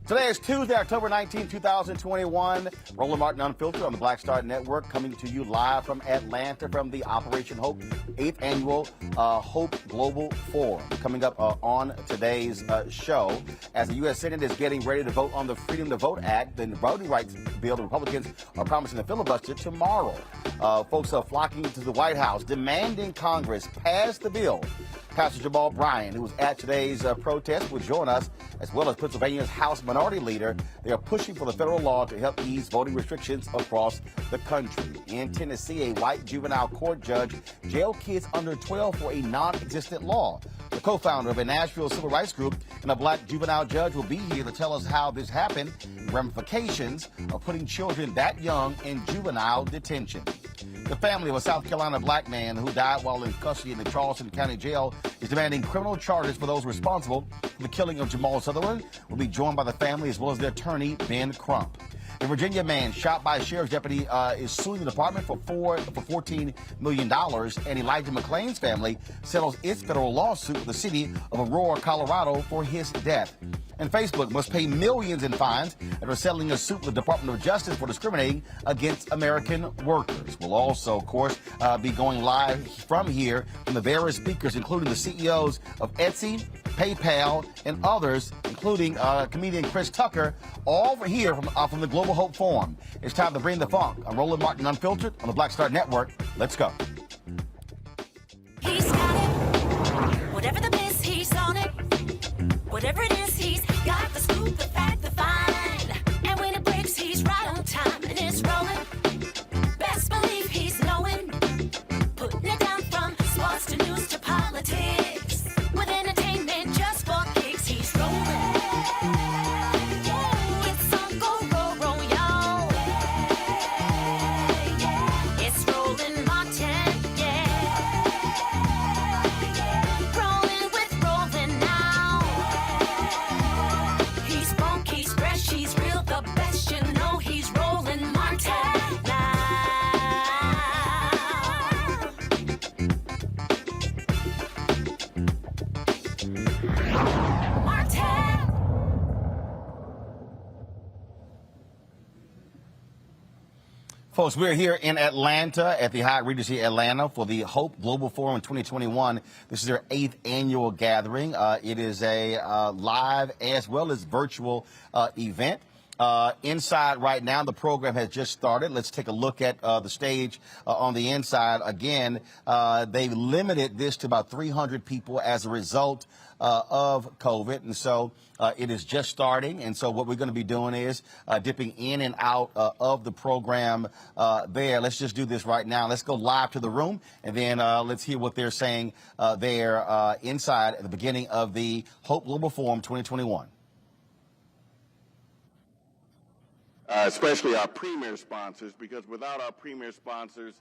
Today is Tuesday, October 19, 2021. Roland Martin Unfiltered on the Black Star Network, coming to you live from Atlanta from the Operation Hope 8th Annual Hope Global Forum. Coming up on today's show, as the U.S. Senate is getting ready to vote on the Freedom to Vote Act, the voting rights bill, the Republicans are promising a filibuster tomorrow. Folks are flocking to the White House, demanding Congress pass the bill. Pastor Jamal Bryant, who was at today's protest, will join us, as well as Pennsylvania's House Minority Leader. They are pushing for the federal law to help ease voting restrictions across the country. In Tennessee, a white juvenile court judge jailed kids under 12 for a non-existent law. The co-founder of a Nashville Civil Rights Group and a black juvenile judge will be here to tell us how this happened, ramifications of putting children that young in juvenile detention. The family of a South Carolina black man who died while in custody in the Charleston County jail is demanding criminal charges for those responsible for the killing of Jamal Sutherland. Will be joined by the family as well as their attorney, Ben Crump. A Virginia man shot by a sheriff's deputy is suing the department for $14 million, and Elijah McClain's family settles its federal lawsuit with the city of Aurora, Colorado, for his death. And Facebook must pay millions in fines after settling a suit with the Department of Justice for discriminating against American workers. We'll also, of course, be going live from here from the various speakers, including the CEOs of Etsy, PayPal, and others, including comedian Chris Tucker, all here from the Global Hope Forum. It's time to bring the funk. I'm Roland Martin Unfiltered on the Black Star Network. Let's go. He's got it. Whatever the miss, he's on it. Whatever it is, he's got the scoop, the fact, the find. And when it breaks, he's right on time and it's rolling. Best believe he's knowing. Putting it down from sports to news to politics. With entertainment just for kicks, he's rolling. It's on go, y'all. It's Roland Martin, yeah. Rolling with Roland now. He's funk, he's fresh, he's real, the best, you know he's Roland Martin now. Martin. Folks, we're here in Atlanta at the Hyatt Regency Atlanta for the Hope Global Forum in 2021. This is their 8th annual gathering. It is a live as well as virtual event. Inside right now, the program has just started. Let's take a look at the stage on the inside. Again, they limited this to about 300 people as a result of COVID. And so it is just starting. And so what we're going to be doing is dipping in and out of the program there. Let's just do this right now. Let's go live to the room, and then let's hear what they're saying there inside at the beginning of the Hope Global Forum 2021. Especially our premier sponsors, because without our premier sponsors,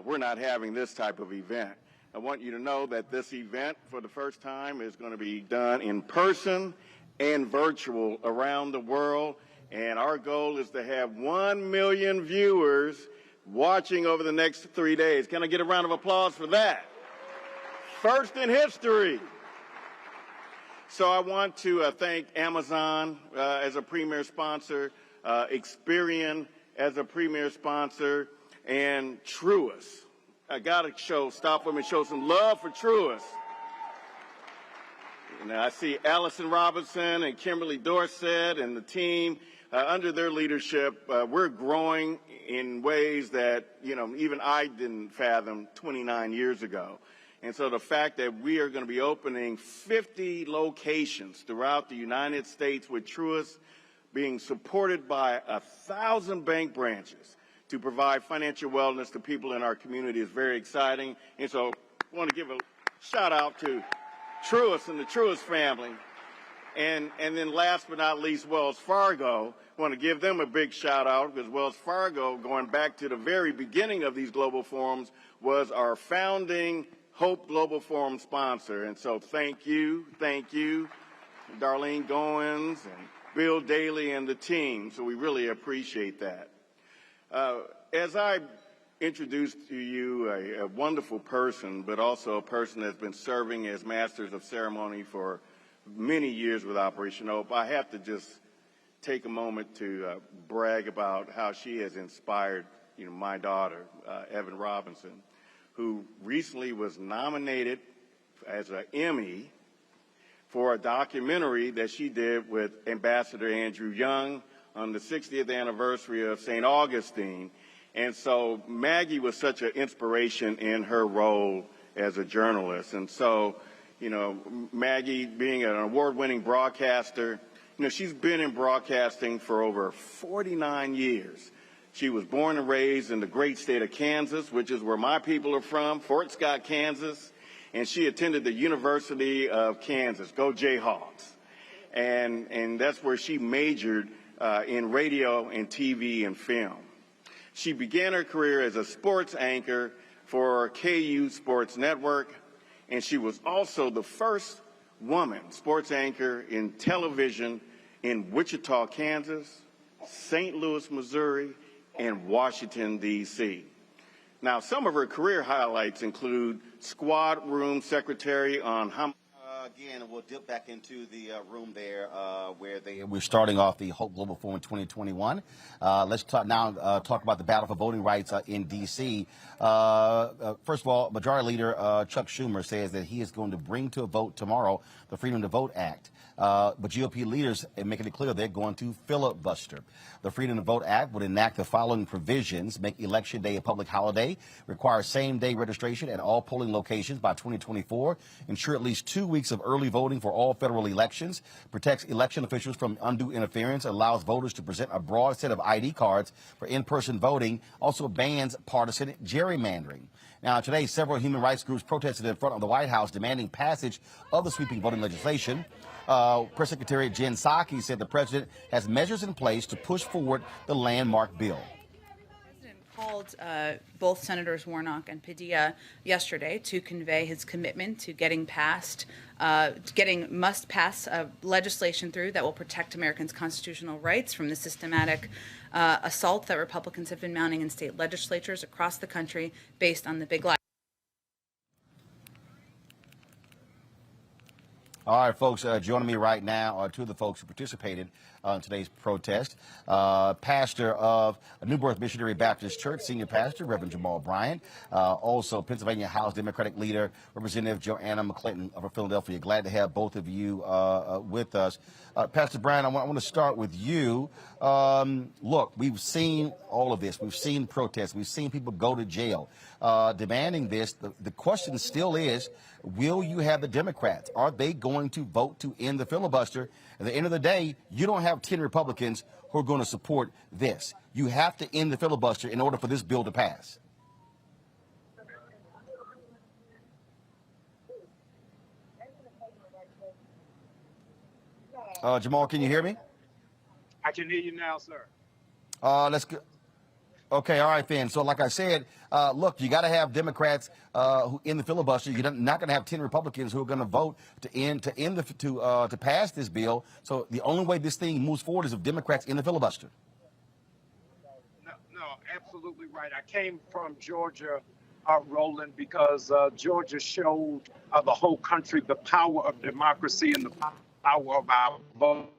we're not having this type of event. I want you to know that this event, for the first time, is going to be done in person and virtual around the world, and our goal is to have 1 million viewers watching over the next 3 days. Can I get a round of applause for that? First in history. So I want to thank Amazon as a premier sponsor, Experian as a premier sponsor, and Truist I got to stop them and show some love for Truist. Now, I see Allison Robinson and Kimberly Dorsett and the team. Under their leadership, we're growing in ways that, even I didn't fathom 29 years ago. And so the fact that we are going to be opening 50 locations throughout the United States with Truist being supported by 1,000 bank branches to provide financial wellness to people in our community is very exciting. And so I want to give a shout out to Truist and the Truist family. And then last but not least, Wells Fargo. I want to give them a big shout out because Wells Fargo, going back to the very beginning of these global forums, was our founding Hope Global Forum sponsor. And so thank you, Darlene Goins and Bill Daly and the team. So we really appreciate that. As I introduced to you a wonderful person, but also a person that's been serving as Masters of Ceremony for many years with Operation Hope, I have to just take a moment to brag about how she has inspired, my daughter, Evan Robinson, who recently was nominated as an Emmy for a documentary that she did with Ambassador Andrew Young on the 60th anniversary of St. Augustine. And so Maggie was such an inspiration in her role as a journalist. And so, Maggie being an award-winning broadcaster, she's been in broadcasting for over 49 years. She was born and raised in the great state of Kansas, which is where my people are from, Fort Scott, Kansas. And she attended the University of Kansas, go Jayhawks. And that's where she majored in radio and TV and film. She began her career as a sports anchor for KU Sports Network, and she was also the first woman sports anchor in television in Wichita, Kansas, St. Louis, Missouri, and Washington, D.C. Now, some of her career highlights include squad room secretary on Again, we'll dip back into the room there where we're starting off the Hope Global Forum 2021. Let's talk about the battle for voting rights in D.C. First of all, Majority Leader Chuck Schumer says that he is going to bring to a vote tomorrow the Freedom to Vote Act. But GOP leaders are making it clear they're going to filibuster. The Freedom to Vote Act would enact the following provisions: make Election Day a public holiday, require same-day registration at all polling locations by 2024, ensure at least 2 weeks of early voting for all federal elections, protects election officials from undue interference, allows voters to present a broad set of ID cards for in-person voting, also bans partisan gerrymandering. Now, today, several human rights groups protested in front of the White House demanding passage of the sweeping voting legislation. Press Secretary Jen Psaki said the president has measures in place to push forward the landmark bill. The president called both Senators Warnock and Padilla yesterday to convey his commitment to getting must-pass legislation through that will protect Americans' constitutional rights from the systematic assault that Republicans have been mounting in state legislatures across the country based on the big lie. All right, folks, joining me right now are two of the folks who participated in today's protest. Pastor of New Birth Missionary Baptist Church, Senior Pastor, Reverend Jamal Bryant. Also, Pennsylvania House Democratic Leader, Representative Joanna McClinton of Philadelphia. Glad to have both of you with us. Pastor Bryant, I want to start with you. Look, we've seen all of this. We've seen protests. We've seen people go to jail demanding this. The question still is, will you have the Democrats? Are they going to vote to end the filibuster? At the end of the day, you don't have 10 Republicans who are going to support this. You have to end the filibuster in order for this bill to pass. Jamal, can you hear me? I can hear you now, sir. Let's go. Okay, all right, then. So, like I said, look, you got to have Democrats who in the filibuster. You're not going to have 10 Republicans who are going to vote to pass this bill. So, the only way this thing moves forward is if Democrats in the filibuster. No, absolutely right. I came from Georgia, Roland, because Georgia showed the whole country the power of democracy and the power of our vote.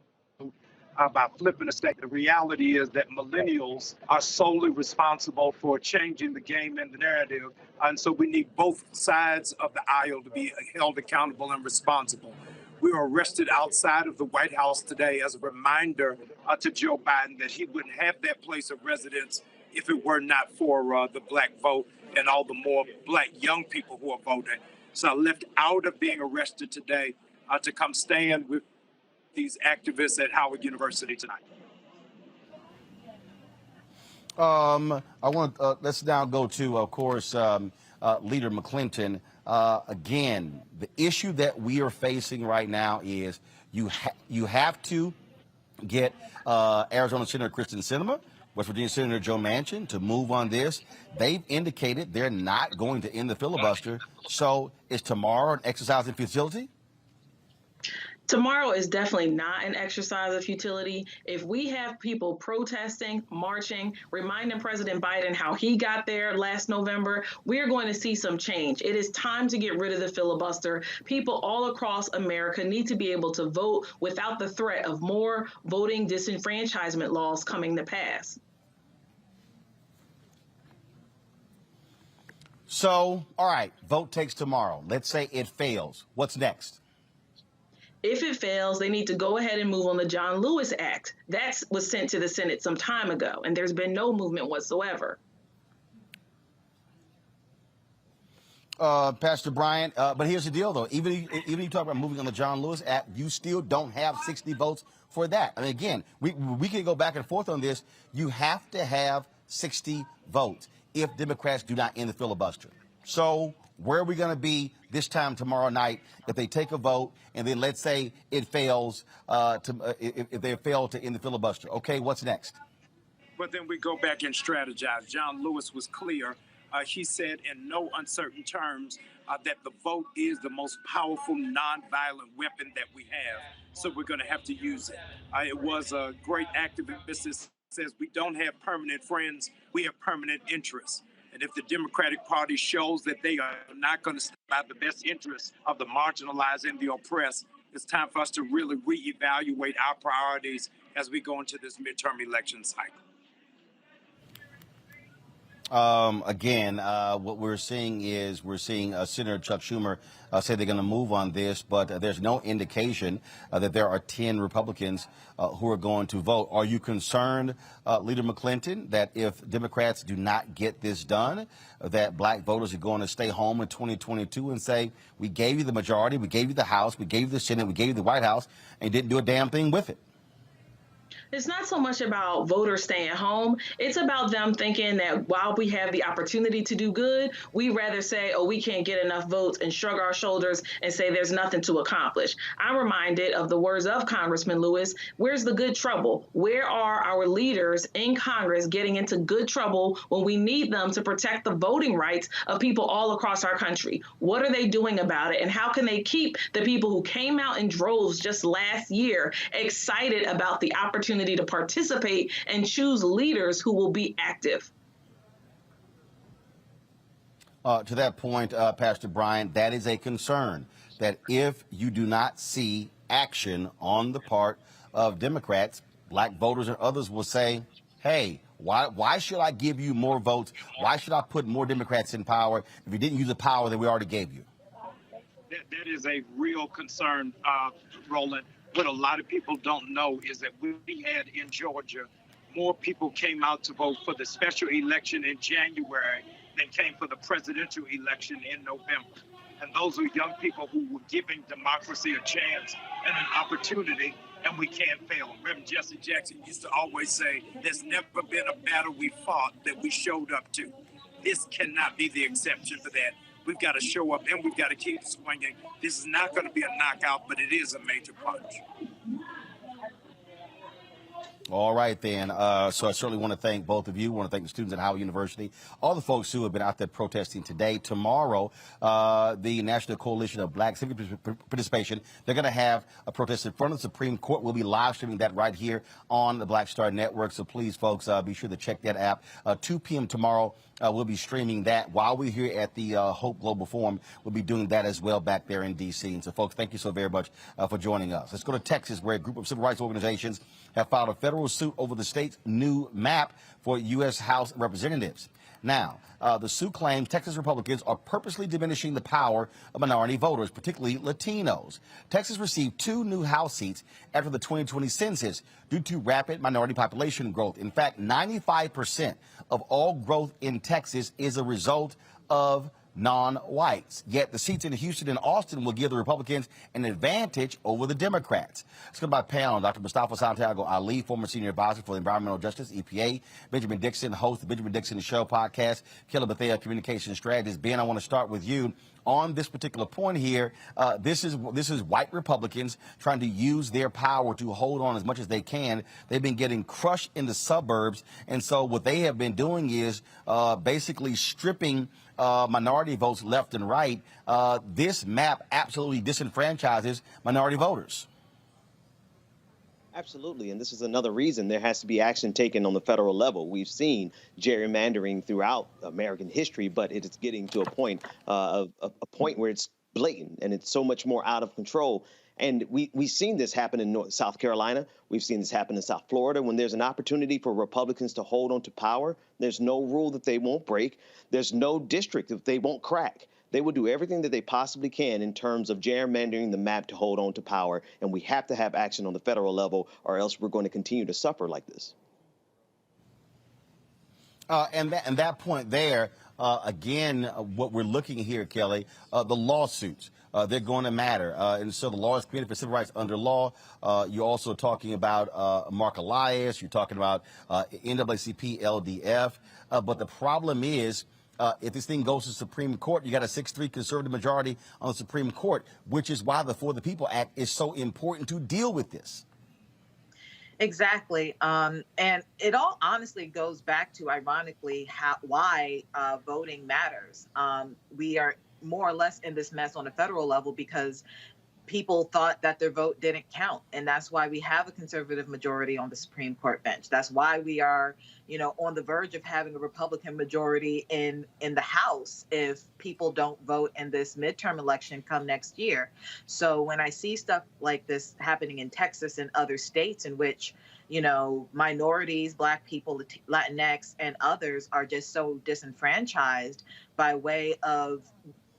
by flipping the state. The reality is that millennials are solely responsible for changing the game and the narrative. And so we need both sides of the aisle to be held accountable and responsible. We were arrested outside of the White House today as a reminder to Joe Biden that he wouldn't have that place of residence if it were not for the black vote and all the more black young people who are voting. So I left out of being arrested today to come stand with these activists at Howard University tonight. I want let's now go to, of course, Leader McClinton. Again, the issue that we are facing right now is you have to get Arizona Senator Kristen Sinema, West Virginia Senator Joe Manchin to move on this. They've indicated they're not going to end the filibuster. So is tomorrow an exercise in futility? Tomorrow is definitely not an exercise of futility. If we have people protesting, marching, reminding President Biden how he got there last November, we're going to see some change. It is time to get rid of the filibuster. People all across America need to be able to vote without the threat of more voting disenfranchisement laws coming to pass. So, all right, vote takes tomorrow. Let's say it fails. What's next? If it fails, they need to go ahead and move on the John Lewis Act. That was sent to the Senate some time ago, and there's been no movement whatsoever. Pastor Bryant, but here's the deal, though. Even if you talk about moving on the John Lewis Act, you still don't have 60 votes for that. I mean, again, we can go back and forth on this. You have to have 60 votes if Democrats do not end the filibuster. So where are we going to be this time tomorrow night if they take a vote and then let's say it fails if they fail to end the filibuster? Okay, what's next? But then we go back and strategize. John Lewis was clear. He said in no uncertain terms that the vote is the most powerful nonviolent weapon that we have. So we're going to have to use it. It was a great activist that says we don't have permanent friends, we have permanent interests. And if the Democratic Party shows that they are not going to stand by the best interests of the marginalized and the oppressed, it's time for us to really reevaluate our priorities as we go into this midterm election cycle. Again, what we're seeing is Senator Chuck Schumer say they're going to move on this, but there's no indication that there are 10 Republicans who are going to vote. Are you concerned, Leader McClinton, that if Democrats do not get this done, that black voters are going to stay home in 2022 and say, we gave you the majority, we gave you the House, we gave you the Senate, we gave you the White House, and didn't do a damn thing with it? It's not so much about voters staying home. It's about them thinking that while we have the opportunity to do good, we rather say, oh, we can't get enough votes and shrug our shoulders and say there's nothing to accomplish. I'm reminded of the words of Congressman Lewis. Where's the good trouble? Where are our leaders in Congress getting into good trouble when we need them to protect the voting rights of people all across our country? What are they doing about it? And how can they keep the people who came out in droves just last year excited about the opportunity to participate and choose leaders who will be active? To that point, Pastor Bryant, that is a concern, that if you do not see action on the part of Democrats, black voters and others will say, hey, why should I give you more votes? Why should I put more Democrats in power if you didn't use the power that we already gave you? That is a real concern, Roland. What a lot of people don't know is that we had in Georgia, more people came out to vote for the special election in January than came for the presidential election in November. And those are young people who were giving democracy a chance and an opportunity, and we can't fail. Reverend Jesse Jackson used to always say, there's never been a battle we fought that we showed up to. This cannot be the exception for that. We've got to show up and we've got to keep swinging. This is not going to be a knockout, but it is a major punch. All right, then. So I certainly want to thank both of you. I want to thank the students at Howard University, all the folks who have been out there protesting today. Tomorrow, the National Coalition of Black Civic Participation, they're going to have a protest in front of the Supreme Court. We'll be live streaming that right here on the Black Star Network. So please, folks, be sure to check that app. 2 p.m. tomorrow, we'll be streaming that. While we're here at the Hope Global Forum, we'll be doing that as well back there in D.C. And so, folks, thank you so very much for joining us. Let's go to Texas, where a group of civil rights organizations have filed a federal suit over the state's new map for U.S. House of Representatives. Now, the suit claims Texas Republicans are purposely diminishing the power of minority voters, particularly Latinos. Texas received 2 new House seats after the 2020 census due to rapid minority population growth. In fact, 95% of all growth in Texas is a result of non-whites. Yet the seats in Houston and Austin will give the Republicans an advantage over the Democrats. Let's go to my panel. Dr. Mustafa Santiago Ali, former senior advisor for Environmental Justice, EPA. Benjamin Dixon, host of the Benjamin Dixon Show podcast. Kelly Bethea, communication strategist. Ben, I want to start with you on this particular point here. This is white Republicans trying to use their power to hold on as much as they can. They've been getting crushed in the suburbs, and so what they have been doing is basically stripping minority votes left and right. This map absolutely disenfranchises minority voters. Absolutely, and this is another reason there has to be action taken on the federal level. We've seen gerrymandering throughout American history, but it is getting to a point where it's blatant and it's so much more out of control. And we've seen this happen in South Carolina. We've seen this happen in South Florida. When there's an opportunity for Republicans to hold on to power, there's no rule that they won't break. There's no district that they won't crack. They will do everything that they possibly can in terms of gerrymandering the map to hold on to power. And we have to have action on the federal level, or else we're going to continue to suffer like this. And that point there, again, what we're looking here, Kelly, the lawsuits. They're going to matter. And so the law is created for civil rights under law. You're also talking about Mark Elias. You're talking about NAACP, LDF. But the problem is, if this thing goes to the Supreme Court, you got a 6-3 conservative majority on the Supreme Court, which is why the For the People Act is so important to deal with this. Exactly. And it all honestly goes back to, ironically, why voting matters. We are more or less in this mess on a federal level because people thought that their vote didn't count. And that's why we have a conservative majority on the Supreme Court bench. That's why we are, on the verge of having a Republican majority in the House if people don't vote in this midterm election come next year. So when I see stuff like this happening in Texas and other states in which, minorities, Black people, Latinx, and others are just so disenfranchised by way of,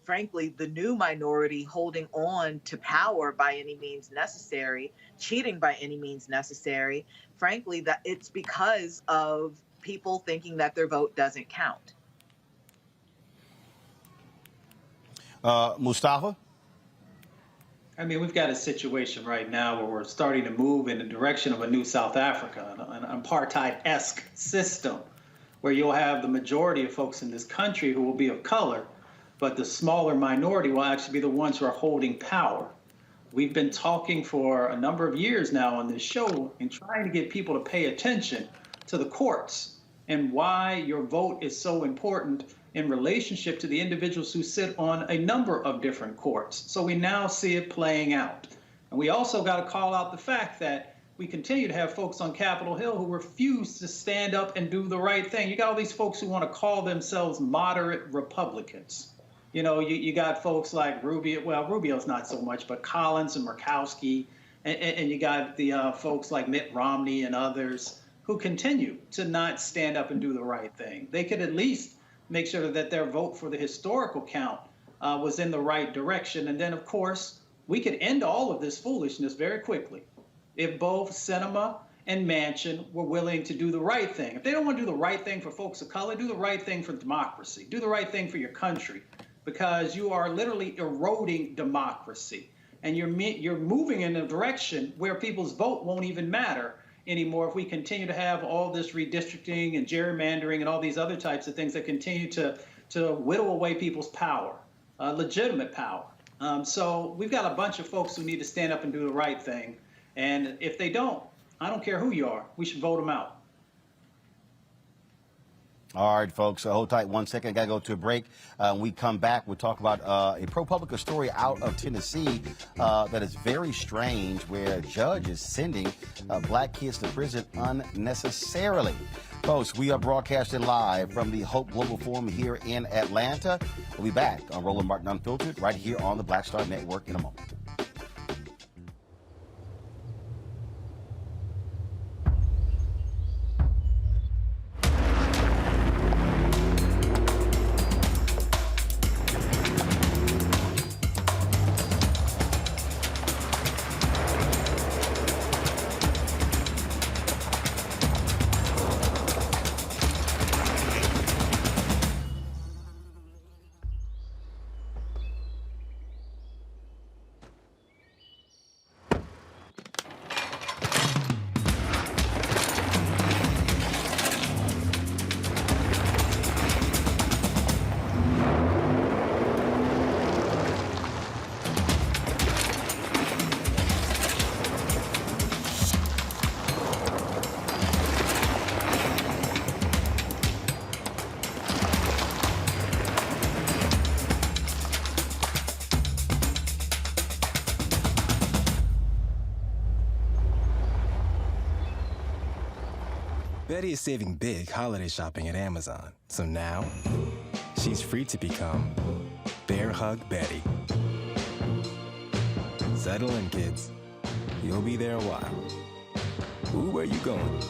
frankly, the new minority holding on to power by any means necessary, cheating by any means necessary, frankly, that it's because of people thinking that their vote doesn't count. Mustafa? I mean, we've got a situation right now where we're starting to move in the direction of a new South Africa, an apartheid-esque system, where you'll have the majority of folks in this country who will be of color, but the smaller minority will actually be the ones who are holding power. We've been talking for a number of years now on this show and trying to get people to pay attention to the courts and why your vote is so important in relationship to the individuals who sit on a number of different courts. So we now see it playing out. And we also got to call out the fact that we continue to have folks on Capitol Hill who refuse to stand up and do the right thing. You got all these folks who want to call themselves moderate Republicans. You got folks like Rubio, well, Rubio's not so much, but Collins and Murkowski, and you got the folks like Mitt Romney and others who continue to not stand up and do the right thing. They could at least make sure that their vote for the historical count was in the right direction. And then, of course, we could end all of this foolishness very quickly if both Sinema and Manchin were willing to do the right thing. If they don't want to do the right thing for folks of color, do the right thing for democracy. Do the right thing for your country, because you are literally eroding democracy. And you're moving in a direction where people's vote won't even matter anymore if we continue to have all this redistricting and gerrymandering and all these other types of things that continue to whittle away people's power, legitimate power. So we've got a bunch of folks who need to stand up and do the right thing. And if they don't, I don't care who you are, we should vote them out. All right, folks, hold tight 1 second. I got to go to a break. When we come back, we'll talk about a ProPublica story out of Tennessee that is very strange, where a judge is sending Black kids to prison unnecessarily. Folks, we are broadcasting live from the Hope Global Forum here in Atlanta. We'll be back on Roland Martin Unfiltered right here on the Black Star Network in a moment. Betty is saving big holiday shopping at Amazon. So now, she's free to become Bear Hug Betty. Settle in, kids. You'll be there a while. Ooh, where you going?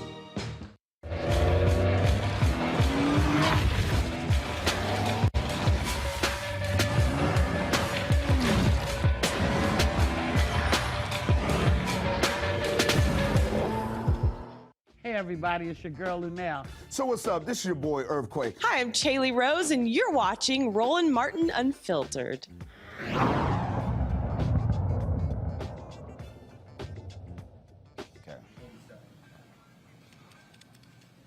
Hey everybody, it's your girl Lunel. So what's up? This is your boy Earthquake. Hi, I'm Chaley Rose, and you're watching Roland Martin Unfiltered.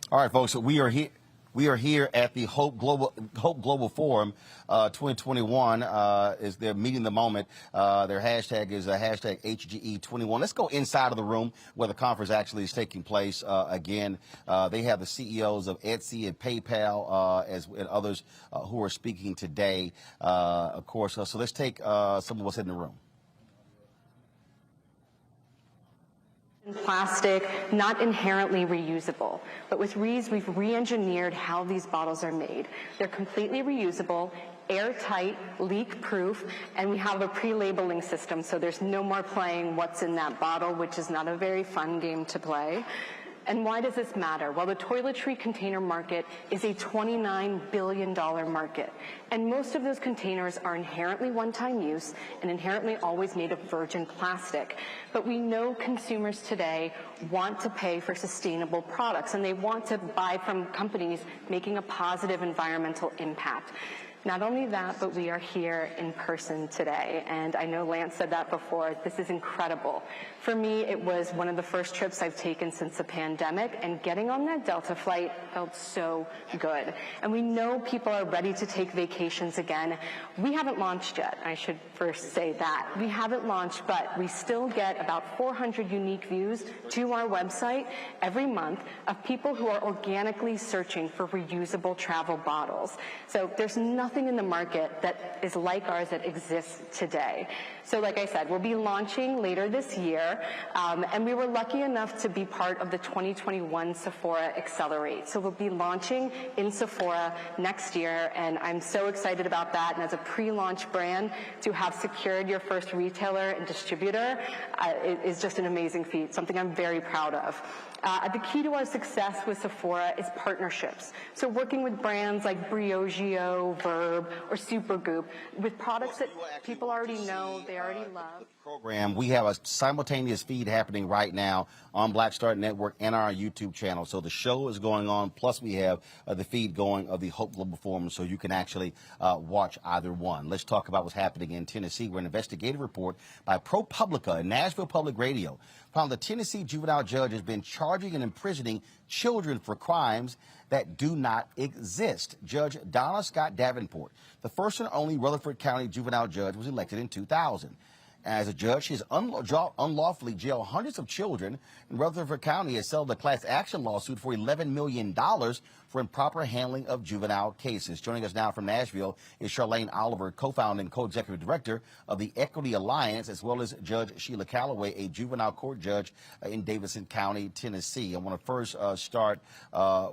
All right, folks. So we are here. We are here at the Hope Global Forum 2021. Is they're meeting the moment. Their hashtag is hashtag HGE21. Let's go inside of the room where the conference actually is taking place. Again, they have the CEOs of Etsy and PayPal and others who are speaking today. Of course. So let's take some of what's in the room. Plastic, not inherently reusable, but with Rees, we've re-engineered how these bottles are made. They're completely reusable, airtight, leak-proof, and we have a pre-labeling system, so there's no more playing what's in that bottle, which is not a very fun game to play. And why does this matter? Well, the toiletry container market is a $29 billion market. And most of those containers are inherently one-time use and inherently always made of virgin plastic. But we know consumers today want to pay for sustainable products, and they want to buy from companies making a positive environmental impact. Not only that, but we are here in person today, and I know Lance said that before. This is incredible. For me, it was one of the first trips I've taken since the pandemic, and getting on that Delta flight felt so good. And we know people are ready to take vacations again. We haven't launched yet, I should first say that. We haven't launched, but we still get about 400 unique views to our website every month of people who are organically searching for reusable travel bottles. So there's nothing in the market that is like ours that exists today. So like I said, we'll be launching later this year, and we were lucky enough to be part of the 2021 Sephora Accelerate. So we'll be launching in Sephora next year, and I'm so excited about that. And as a pre-launch brand, to have secured your first retailer and distributor is just an amazing feat, something I'm very proud of. The key to our success with Sephora is partnerships. So working with brands like Briogeo, Verb, or Supergoop with products that people already know, they already love. Program. We have a simultaneous feed happening right now on Black Star Network and our YouTube channel. So the show is going on, plus we have the feed going of the Hope Global Forum, so you can actually watch either one. Let's talk about what's happening in Tennessee, where an investigative report by ProPublica and Nashville Public Radio found the Tennessee juvenile judge has been charging and imprisoning children for crimes that do not exist. Judge Donna Scott Davenport, the first and only Rutherford County juvenile judge, was elected in 2000. As a judge, she has unlawfully jailed hundreds of children, and Rutherford County has settled a class action lawsuit for $11 million for improper handling of juvenile cases. Joining us now from Nashville is Charlene Oliver, co-founder and co-executive director of the Equity Alliance, as well as Judge Sheila Calloway, a juvenile court judge in Davidson County, Tennessee. I want to first start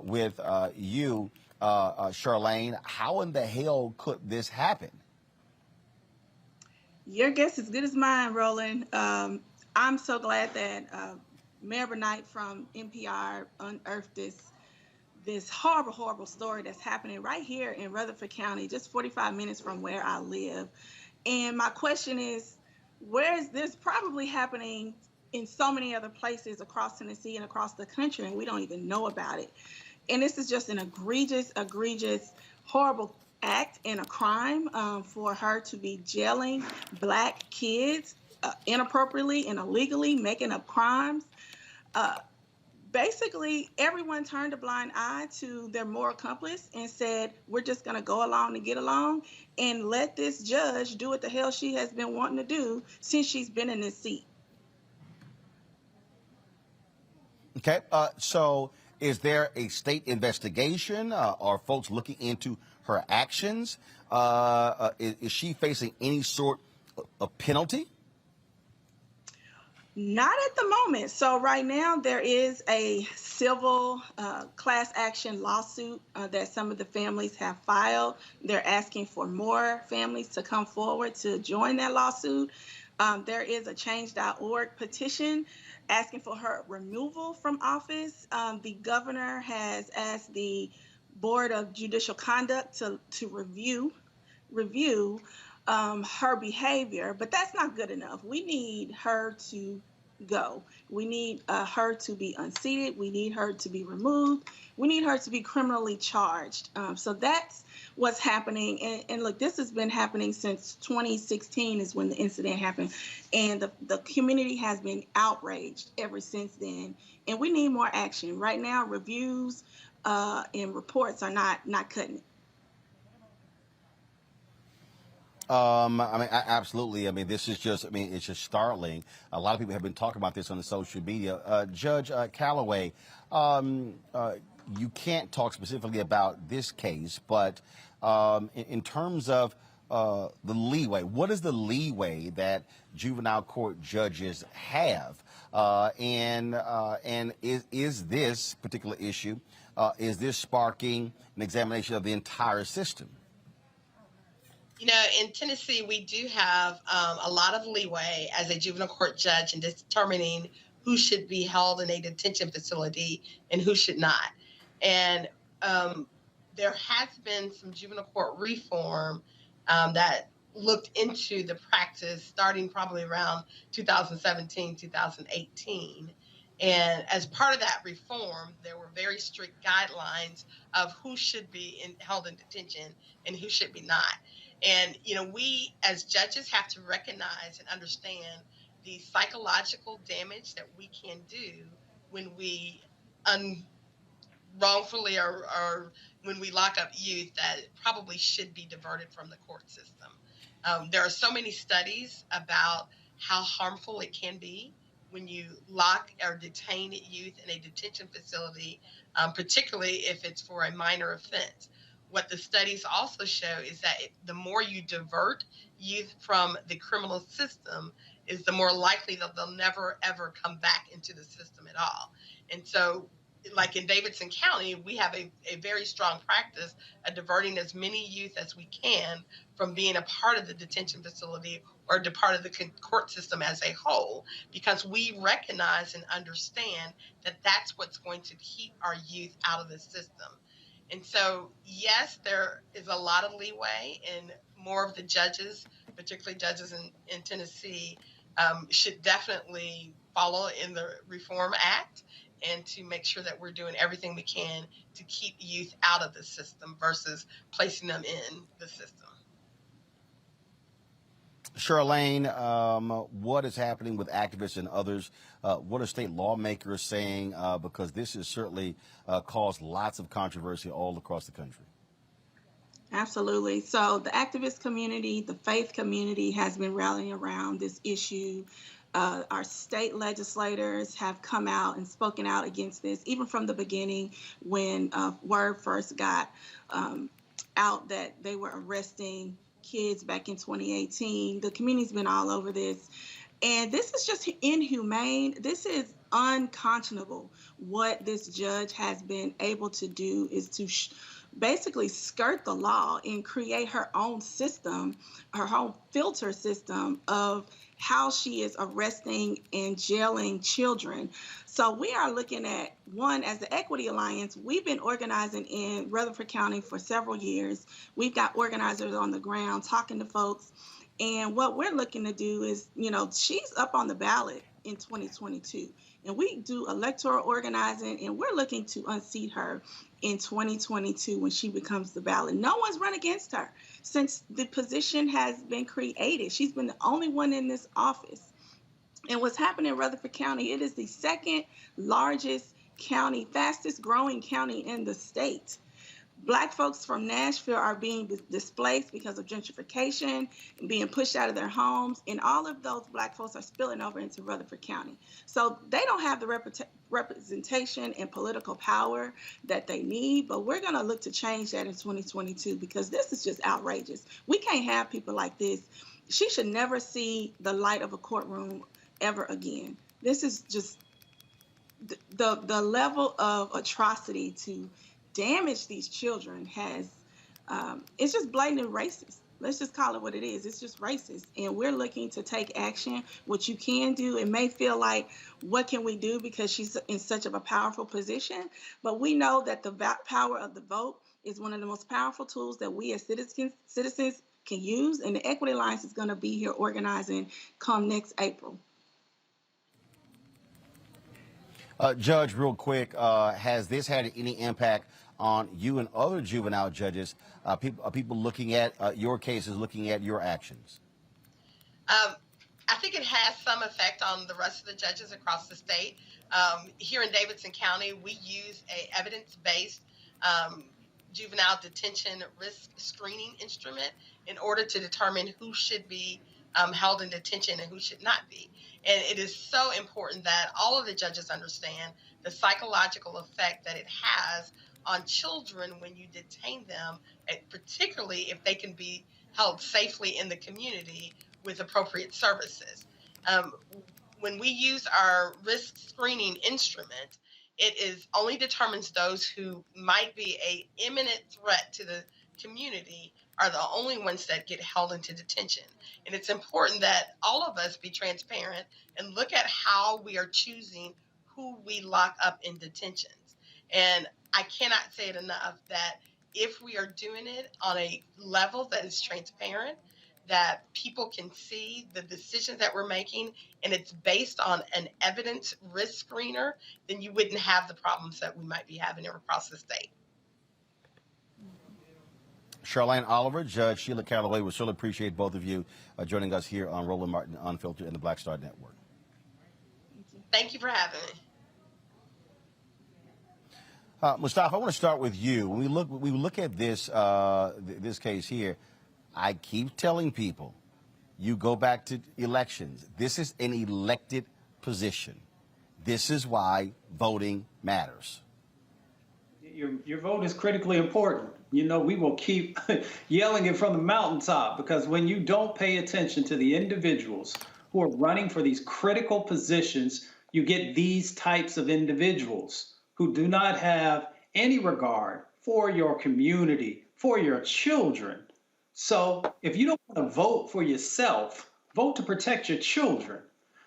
with you, Charlene. How in the hell could this happen? Your guess is as good as mine, Roland. I'm so glad that Mayor Bryant from NPR unearthed this horrible, horrible story that's happening right here in Rutherford County, just 45 minutes from where I live. And my question is, where is this probably happening in so many other places across Tennessee and across the country, and we don't even know about it? And this is just an egregious, horrible act and a crime for her to be jailing Black kids inappropriately and illegally, making up crimes. Basically, everyone turned a blind eye to their moral accomplice and said, we're just going to go along and get along and let this judge do what the hell she has been wanting to do since she's been in this seat. Okay, so is there a state investigation? Are folks looking into her actions? Is she facing any sort of penalty? Not at the moment. So right now there is a civil class action lawsuit that some of the families have filed. They're asking for more families to come forward to join that lawsuit. There is a change.org petition asking for her removal from office. The governor has asked the Board of Judicial Conduct to review her behavior, but that's not good enough. We need her to go. We need her to be unseated. We need her to be removed. We need her to be criminally charged. So that's what's happening. And look, this has been happening since 2016 is when the incident happened. And the community has been outraged ever since then. And we need more action. Right now, reviews and reports are not cutting it. Absolutely. This is just, it's just startling. A lot of people have been talking about this on the social media. Judge Callaway, you can't talk specifically about this case, but in terms of the leeway, what is the leeway that juvenile court judges have? And is this particular issue, is this sparking an examination of the entire system? In Tennessee, we do have a lot of leeway as a juvenile court judge in determining who should be held in a detention facility and who should not. And there has been some juvenile court reform that looked into the practice starting probably around 2017, 2018. And as part of that reform, there were very strict guidelines of who should be held in detention and who should be not. And, we as judges have to recognize and understand the psychological damage that we can do when we wrongfully or when we lock up youth that probably should be diverted from the court system. There are so many studies about how harmful it can be when you lock or detain youth in a detention facility, particularly if it's for a minor offense. What the studies also show is that the more you divert youth from the criminal system is the more likely that they'll never, ever come back into the system at all. And so, like in Davidson County, we have a very strong practice of diverting as many youth as we can from being a part of the detention facility or a part of the court system as a whole, because we recognize and understand that that's what's going to keep our youth out of the system. And so, yes, there is a lot of leeway, and more of the judges, particularly judges in Tennessee, should definitely follow in the Reform Act and to make sure that we're doing everything we can to keep youth out of the system versus placing them in the system. Charlene, what is happening with activists and others? What are state lawmakers saying? Because this has certainly caused lots of controversy all across the country. Absolutely. So the activist community, the faith community has been rallying around this issue. Our state legislators have come out and spoken out against this, even from the beginning when word first got out that they were arresting kids back in 2018. The community's been all over this. And this is just inhumane. This is unconscionable. What this judge has been able to do is to basically skirt the law and create her own system, her own filter system of how she is arresting and jailing children. So we are looking at, one, as the Equity Alliance, we've been organizing in Rutherford County for several years. We've got organizers on the ground talking to folks. And what we're looking to do is, she's up on the ballot in 2022. And we do electoral organizing, and we're looking to unseat her in 2022 when she becomes the ballot. No one's run against her since the position has been created. She's been the only one in this office. And what's happening in Rutherford County, it is the second largest county, fastest growing county in the state. Black folks from Nashville are being displaced because of gentrification and being pushed out of their homes. And all of those Black folks are spilling over into Rutherford County. So they don't have the representation and political power that they need. But we're going to look to change that in 2022 because this is just outrageous. We can't have people like this. She should never see the light of a courtroom ever again. This is just the level of atrocity to damage these children has, it's just blatant racist. Let's just call it what it is. It's just racist. And we're looking to take action. What you can do, it may feel like, what can we do because she's in such of a powerful position? But we know that the power of the vote is one of the most powerful tools that we as citizens can use. And the Equity Alliance is going to be here organizing come next April. Judge, real quick, has this had any impact on you and other juvenile judges, people looking at your cases, looking at your actions? I think it has some effect on the rest of the judges across the state. Here in Davidson County, we use a evidence-based juvenile detention risk screening instrument in order to determine who should be held in detention and who should not be. And it is so important that all of the judges understand the psychological effect that it has on children when you detain them, particularly if they can be held safely in the community with appropriate services. When we use our risk screening instrument, it only determines those who might be an imminent threat to the community are the only ones that get held into detention. And it's important that all of us be transparent and look at how we are choosing who we lock up in detentions. And I cannot say it enough that if we are doing it on a level that is transparent, that people can see the decisions that we're making, and it's based on an evidence risk screener, then you wouldn't have the problems that we might be having across the state. Charlene Oliver, Judge Sheila Calloway, we certainly appreciate both of you joining us here on Roland Martin Unfiltered and the Black Star Network. Thank you for having me. Mustafa, I want to start with you. When we look at this this case here, I keep telling people, you go back to elections. This is an elected position. This is why voting matters. Your vote is critically important. You know, we will keep yelling it from the mountaintop, because when you don't pay attention to the individuals who are running for these critical positions, you get these types of individuals who do not have any regard for your community, for your children. So if you don't want to vote for yourself, vote to protect your children.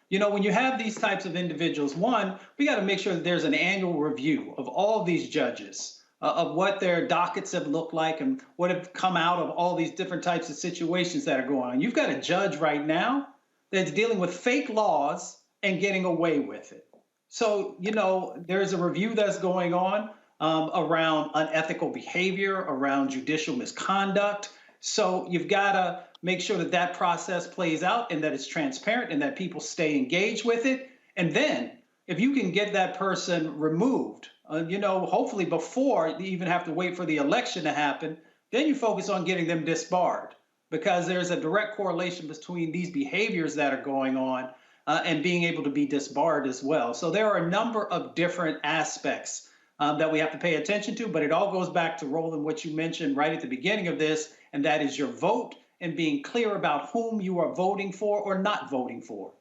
You know, when you have these types of individuals, one, we got to make sure that there's an annual review of all these judges, of what their dockets have looked like and what have come out of all these different types of situations that are going on. You've got a judge right now that's dealing with fake laws and getting away with it. So, you know, there's a review that's going on around unethical behavior, around judicial misconduct. So you've got to make sure that that process plays out and that it's transparent and that people stay engaged with it. And then if you can get that person removed, you know, hopefully before you even have to wait for the election to happen, then you focus on getting them disbarred, because there's a direct correlation between these behaviors that are going on and being able to be disbarred as well. So there are a number of different aspects that we have to pay attention to, but it all goes back to, Roland, what you mentioned right at the beginning of this, and that is your vote and being clear about whom you are voting for or not voting for.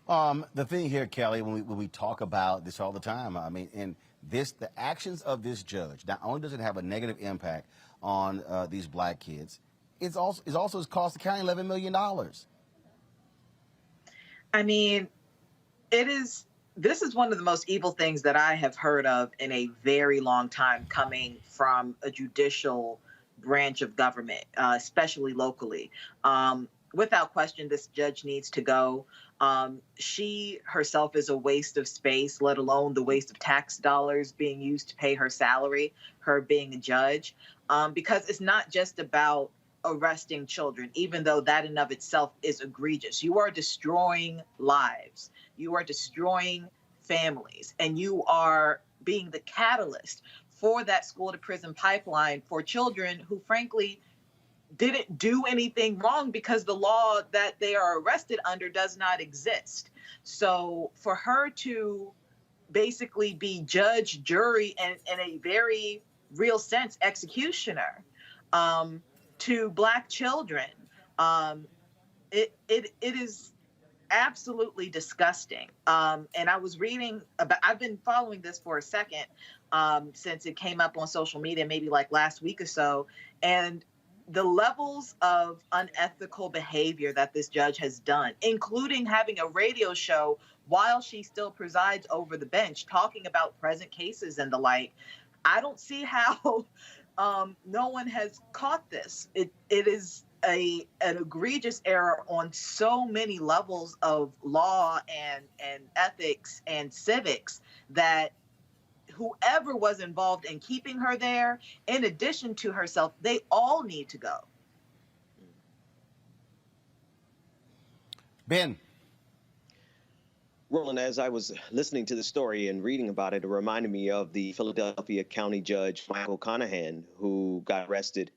The thing here, Kelly, when we talk about this all the time, I mean, the actions of this judge, not only does it have a negative impact on these black kids, it also has cost the county $11 million. I mean, this is one of the most evil things that I have heard of in a very long time, coming from a judicial branch of government, especially locally. Without question, this judge needs to go. She herself is a waste of space, let alone the waste of tax dollars being used to pay her salary, her being a judge, because it's not just about arresting children, even though that in of itself is egregious. You are destroying lives. You are destroying families, and you are being the catalyst for that school to prison pipeline for children who, frankly, didn't do anything wrong, because the law that they are arrested under does not exist. So for her to basically be judge, jury, and in a very real sense, executioner to Black children, it is absolutely disgusting. And I was reading about, I've been following this for a second, since it came up on social media, maybe like last week or so. And the levels of unethical behavior that this judge has done, including having a radio show while she still presides over the bench, talking about present cases and the like. I don't see how no one has caught this. It is an egregious error on so many levels of law and ethics and civics that whoever was involved in keeping her there, in addition to herself, they all need to go. Ben. Roland, as I was listening to the story and reading about it, it reminded me of the Philadelphia County Judge Michael Conahan, who got arrested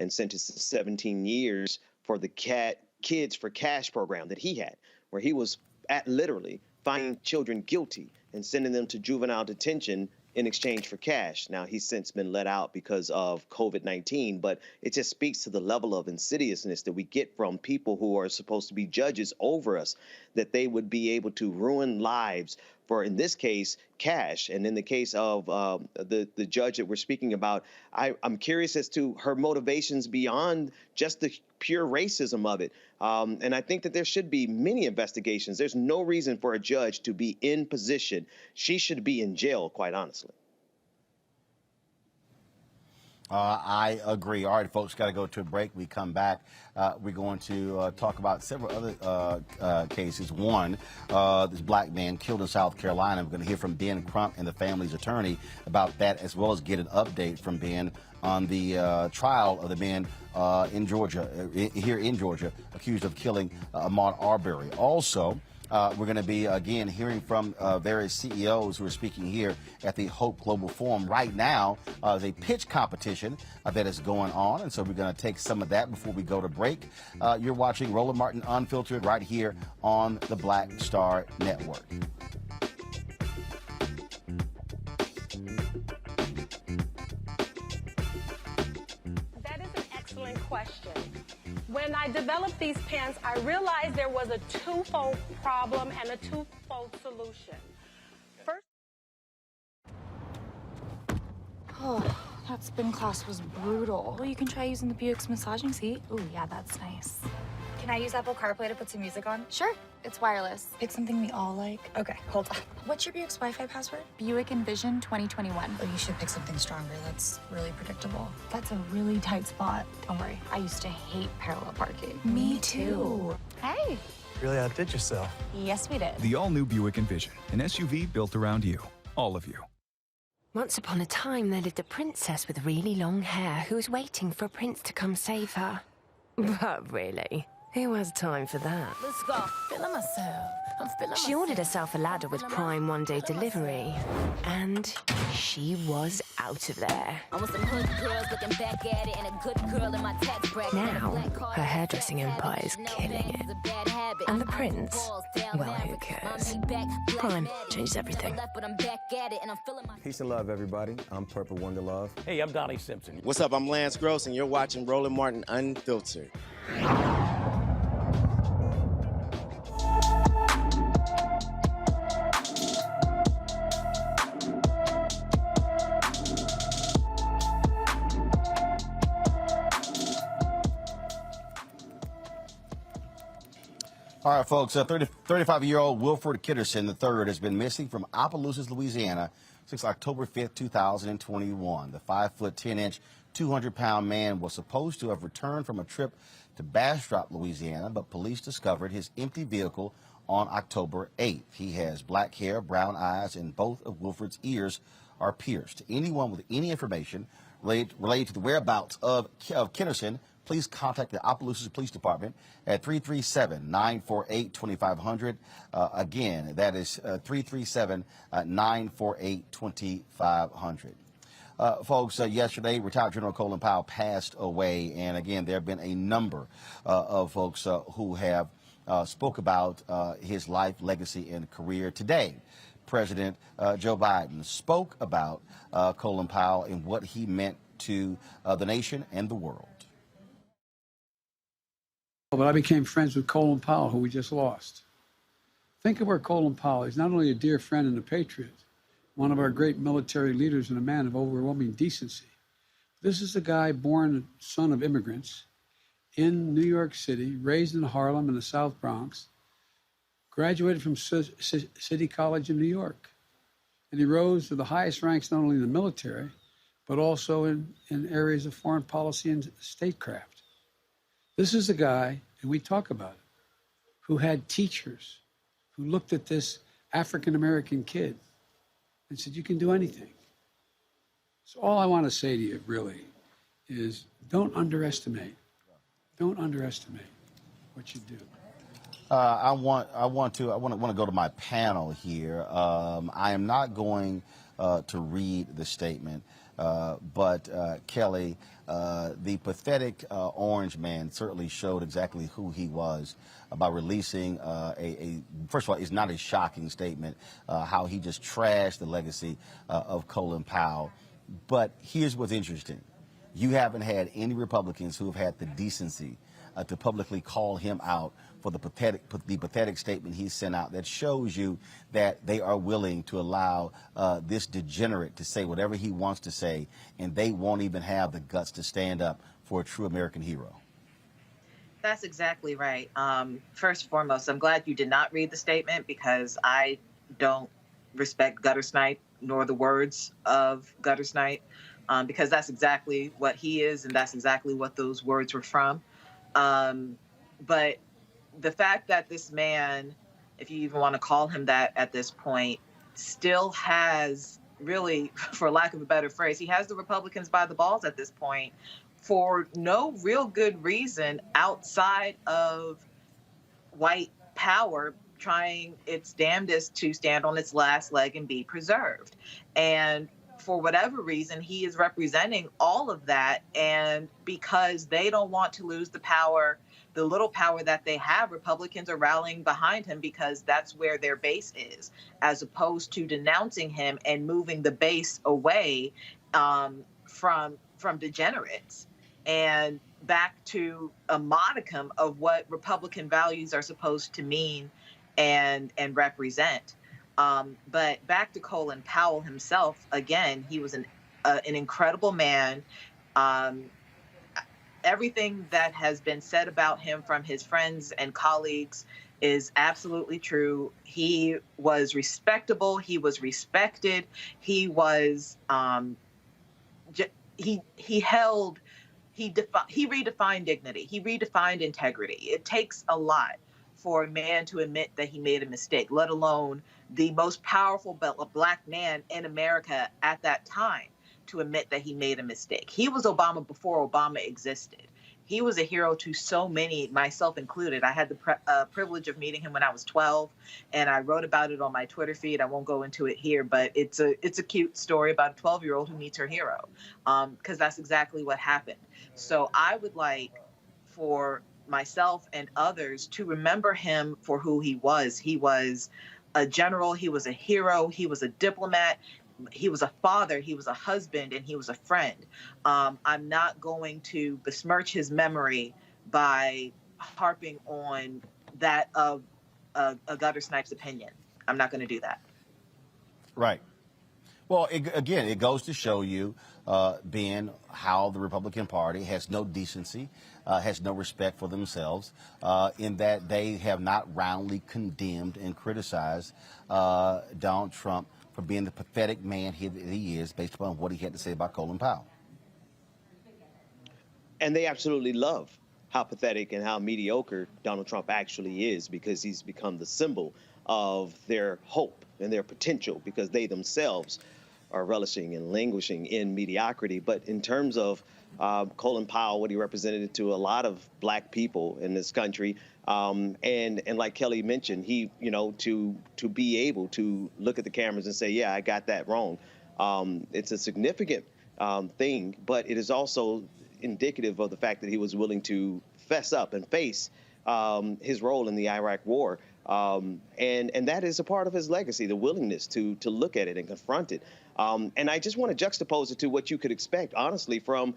and sentenced to 17 years for the Kids for Cash program that he had, where he was literally finding children guilty and sending them to juvenile detention in exchange for cash. Now, he's since been let out because of COVID-19, but it just speaks to the level of insidiousness that we get from people who are supposed to be judges over us, that they would be able to ruin lives for, in this case, cash. And in the case of the judge that we're speaking about, I'm curious as to her motivations beyond just the pure racism of it. And I think that there should be many investigations. There's no reason for a judge to be in position. She should be in jail, quite honestly. I agree. All right, folks, got to go to a break. We come back. We're going to talk about several other cases. One, this black man killed in South Carolina. We're going to hear from Ben Crump and the family's attorney about that, as well as get an update from Ben on the trial of the man in Georgia, here in Georgia, accused of killing Ahmaud Arbery. Also, we're going to be, again, hearing from various CEOs who are speaking here at the Hope Global Forum. Right now, there's a pitch competition that is going on, and so we're going to take some of that before we go to break. You're watching Roland Martin Unfiltered right here on the Black Star Network. That is an excellent question. When I developed these pants, I realized there was a twofold problem and a twofold solution. First, oh, that spin class was brutal. Well, you can try using the Buick's massaging seat. Ooh, yeah, that's nice. Can I use Apple CarPlay to put some music on? Sure. It's wireless. Pick something we all like. Okay, hold on. What's your Buick's Wi-Fi password? Buick Envision 2021. Oh, you should pick something stronger. That's really predictable. That's a really tight spot. Don't worry. I used to hate parallel parking. Me too. Hey. Really outdid yourself. Yes, we did. The all-new Buick Envision, an SUV built around you. All of you. Once upon a time, there lived a princess with really long hair who was waiting for a prince to come save her. But really, who has time for that? Let's go. Feeling myself. I'm feeling She ordered herself a ladder with Prime one-day delivery, and she was out of there. I want some hood girls looking back at it and a good girl in my tax bracket. Now, her hairdressing empire is killing it. And the prince? Well, who cares? Prime changes everything. Peace and love, everybody. I'm Purple Wonder Love. Hey, I'm Donnie Simpson. What's up? I'm Lance Gross, and you're watching Roland Martin Unfiltered. All right, folks, 35-year-old Wilford Kitterson III has been missing from Opelousas, Louisiana since October 5th, 2021. The 5'10", 200-pound man was supposed to have returned from a trip to Bastrop, Louisiana, but police discovered his empty vehicle on October 8th. He has black hair, brown eyes, and both of Wilford's ears are pierced. Anyone with any information related to the whereabouts of Kitterson, please contact the Opelousas Police Department at 337-948-2500. Again, that is 337-948-2500. Folks, yesterday, retired General Colin Powell passed away. And again, there have been a number of folks who have spoke about his life, legacy, and career. Today, President Joe Biden spoke about Colin Powell and what he meant to the nation and the world. But I became friends with Colin Powell, who we just lost. Think of where Colin Powell is, not only a dear friend and a patriot, one of our great military leaders and a man of overwhelming decency. This is a guy born son of immigrants in New York City, raised in Harlem in the South Bronx, graduated from City College in New York. And he rose to the highest ranks, not only in the military, but also in areas of foreign policy and statecraft. This is a guy, and we talk about it, who had teachers who looked at this African-American kid and said, you can do anything. So all I want to say to you, really, is don't underestimate what you do. I want to go to my panel here. I am not going to read the statement, but Kelly, the pathetic orange man certainly showed exactly who he was by releasing first of all, it's not a shocking statement, how he just trashed the legacy of Colin Powell. But here's what's interesting. You haven't had any Republicans who have had the decency to publicly call him out for the pathetic statement he sent out that shows you that they are willing to allow this degenerate to say whatever he wants to say, and they won't even have the guts to stand up for a true American hero. That's exactly right. First and foremost, I'm glad you did not read the statement because I don't respect gutter snipe nor the words of gutter snipe because that's exactly what he is and that's exactly what those words were from. But the fact that this man, if you even want to call him that at this point, still has really, for lack of a better phrase, he has the Republicans by the balls at this point for no real good reason outside of white power trying its damnedest to stand on its last leg and be preserved. And for whatever reason, he is representing all of that. And because they don't want to lose the power, the little power that they have, Republicans are rallying behind him because that's where their base is, as opposed to denouncing him and moving the base away from degenerates and back to a modicum of what Republican values are supposed to mean and represent. But back to Colin Powell himself, again, he was an incredible man. Everything that has been said about him from his friends and colleagues is absolutely true. He was respectable. He was respected. He was, he redefined dignity. He redefined integrity. It takes a lot for a man to admit that he made a mistake, let alone the most powerful black man in America at that time to admit that he made a mistake. He was Obama before Obama existed. He was a hero to so many, myself included. I had the privilege of meeting him when I was 12, and I wrote about it on my Twitter feed. I won't go into it here, but it's a cute story about a 12-year-old who meets her hero, because that's exactly what happened. So I would like for myself and others to remember him for who he was. He was a general. He was a hero. He was a diplomat. He was a father, he was a husband, and he was a friend. I'm not going to besmirch his memory by harping on that of a gutter snipe's opinion. I'm not going to do that. Right. Well, again, it goes to show you, Ben, how the Republican Party has no decency, has no respect for themselves, in that they have not roundly condemned and criticized Donald Trump for being the pathetic man he is based upon what he had to say about Colin Powell. And they absolutely love how pathetic and how mediocre Donald Trump actually is because he's become the symbol of their hope and their potential because they themselves are relishing and languishing in mediocrity. But in terms of Colin Powell, what he represented to a lot of black people in this country, and like Kelly mentioned, he, to be able to look at the cameras and say, yeah, I got that wrong. It's a significant thing, but it is also indicative of the fact that he was willing to fess up and face his role in the Iraq War And that is a part of his legacy, the willingness to look at it and confront it. And I just want to juxtapose it to what you could expect, honestly, from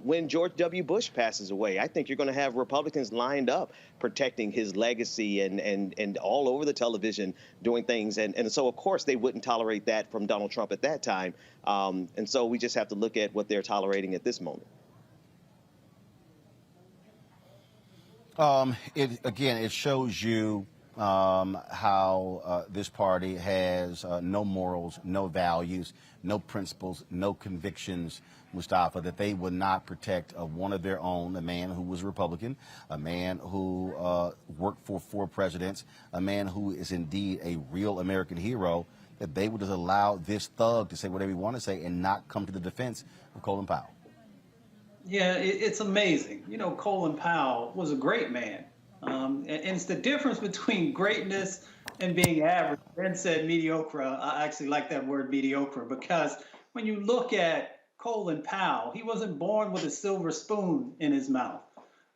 when George W. Bush passes away. I think you're going to have Republicans lined up protecting his legacy and all over the television doing things. And so, of course, they wouldn't tolerate that from Donald Trump at that time. And so we just have to look at what they're tolerating at this moment. It shows you how this party has no morals, no values, no principles, no convictions, Mustafa, that they would not protect one of their own, a man who was a Republican, a man who worked for 4 presidents, a man who is indeed a real American hero, that they would just allow this thug to say whatever he want to say and not come to the defense of Colin Powell. Yeah, it's amazing. You know, Colin Powell was a great man. And it's the difference between greatness and being average. Ben said mediocre. I actually like that word mediocre, because when you look at Colin Powell, he wasn't born with a silver spoon in his mouth.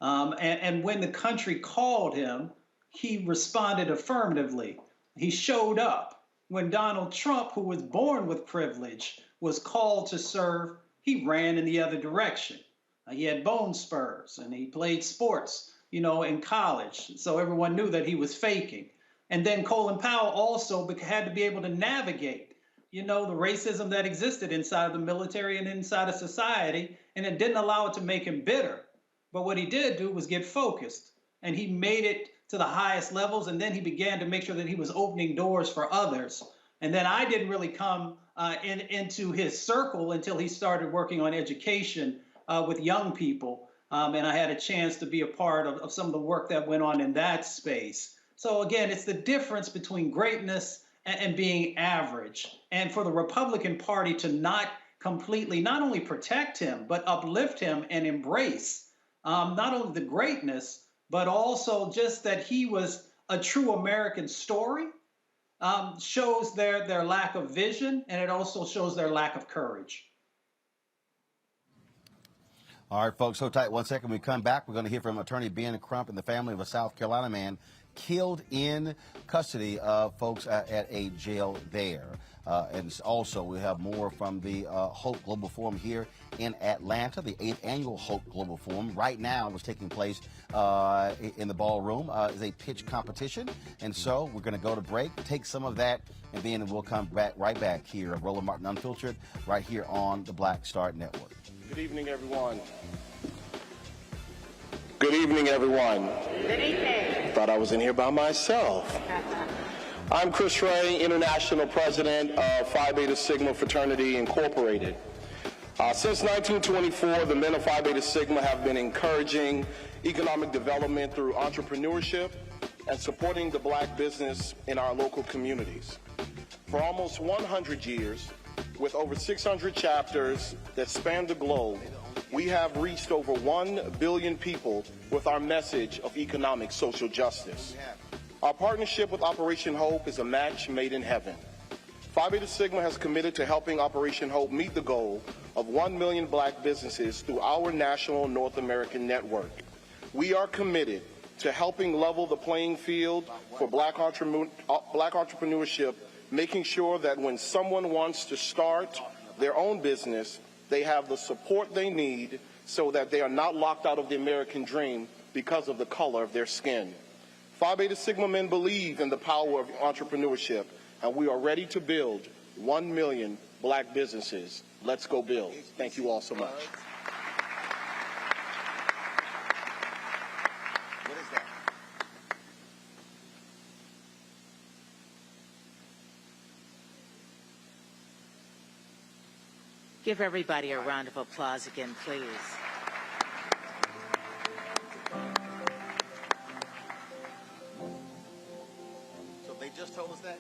And when the country called him, he responded affirmatively. He showed up. When Donald Trump, who was born with privilege, was called to serve, he ran in the other direction. He had bone spurs and he played sports, you know, in college. So everyone knew that he was faking. And then Colin Powell also had to be able to navigate, you know, the racism that existed inside of the military and inside of society. And it didn't allow it to make him bitter. But what he did do was get focused, and he made it to the highest levels. And then he began to make sure that he was opening doors for others. And then I didn't really come into his circle until he started working on education with young people. And I had a chance to be a part of some of the work that went on in that space. So again, it's the difference between greatness and being average. And for the Republican Party to not completely, not only protect him, but uplift him and embrace not only the greatness, but also just that he was a true American story, shows their lack of vision, and it also shows their lack of courage. All right, folks, so tight. 1 second. When we come back, we're going to hear from attorney Ben Crump and the family of a South Carolina man killed in custody of folks at a jail there. And also, we have more from the Hope Global Forum here in Atlanta, the 8th annual Hope Global Forum. Right now, what's taking place in the ballroom is a pitch competition. And so we're going to go to break, take some of that, and then we'll come right back here. Roland Martin Unfiltered, right here on the Black Star Network. Good evening, everyone. Good evening, everyone. Good evening. Thought I was in here by myself. I'm Chris Ray, International President of Phi Beta Sigma Fraternity Incorporated. Since 1924, the men of Phi Beta Sigma have been encouraging economic development through entrepreneurship and supporting the black business in our local communities. For almost 100 years, with over 600 chapters that span the globe, we have reached over 1 billion people with our message of economic social justice. Our partnership with Operation Hope is a match made in heaven. Phi Beta Sigma has committed to helping Operation Hope meet the goal of 1 million black businesses through our national North American network. We are committed to helping level the playing field for black entrepreneurship, making sure that when someone wants to start their own business, they have the support they need so that they are not locked out of the American dream because of the color of their skin. Phi Beta Sigma men believe in the power of entrepreneurship, and we are ready to build 1 million black businesses. Let's go build. Thank you all so much. Give everybody a round of applause again, please. So they just told us that?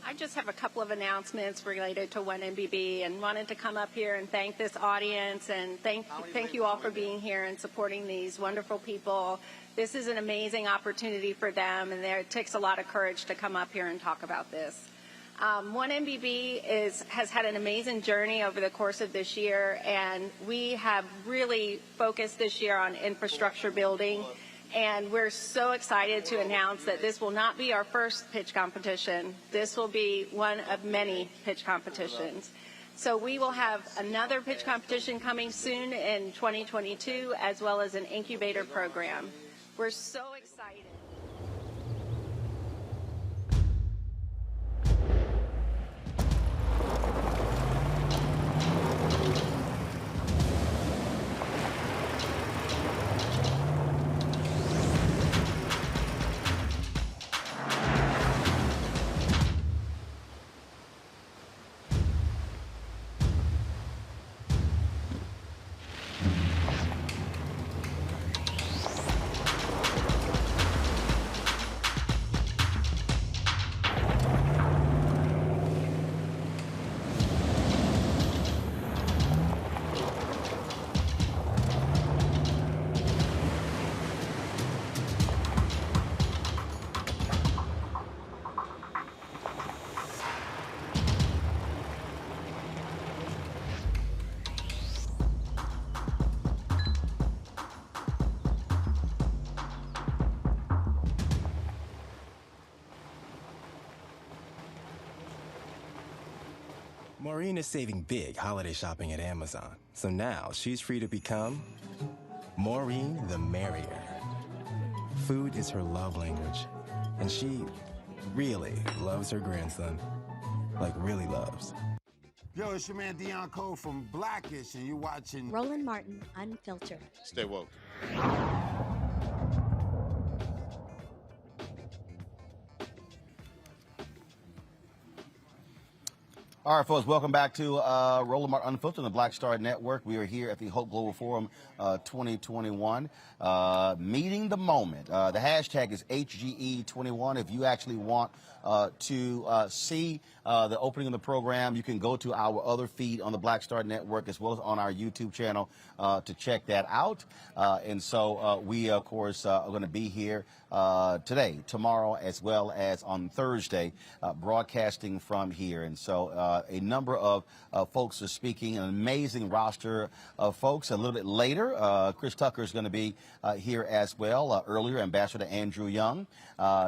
I just have a couple of announcements related to 1MBB and wanted to come up here and thank this audience and thank you all for being here and supporting these wonderful people. This is an amazing opportunity for them, and it takes a lot of courage to come up here and talk about this. 1MBB has had an amazing journey over the course of this year, and we have really focused this year on infrastructure building And we're so excited to announce that this will not be our first pitch competition. This will be one of many pitch competitions. So we will have another pitch competition coming soon in 2022, as well as an incubator program. We're so excited. Maureen is saving big holiday shopping at Amazon, so now she's free to become Maureen the Merrier. Food is her love language, and she really loves her grandson. Like, really loves. Yo, it's your man Dion Cole from Blackish, and you're watching Roland Martin Unfiltered. Stay woke. All right, folks, welcome back to Roland Martin Unfiltered on the Black Star Network. We are here at the Hope Global Forum 2021, meeting the moment. The hashtag is HGE21. If you actually want to see the opening of the program, you can go to our other feed on the Black Star Network as well as on our YouTube channel to check that out. And so we, of course, are going to be here today, tomorrow, as well as on Thursday, broadcasting from here. And so a number of folks are speaking, an amazing roster of folks. A little bit later, Chris Tucker is going to be here as well. Earlier, Ambassador Andrew Young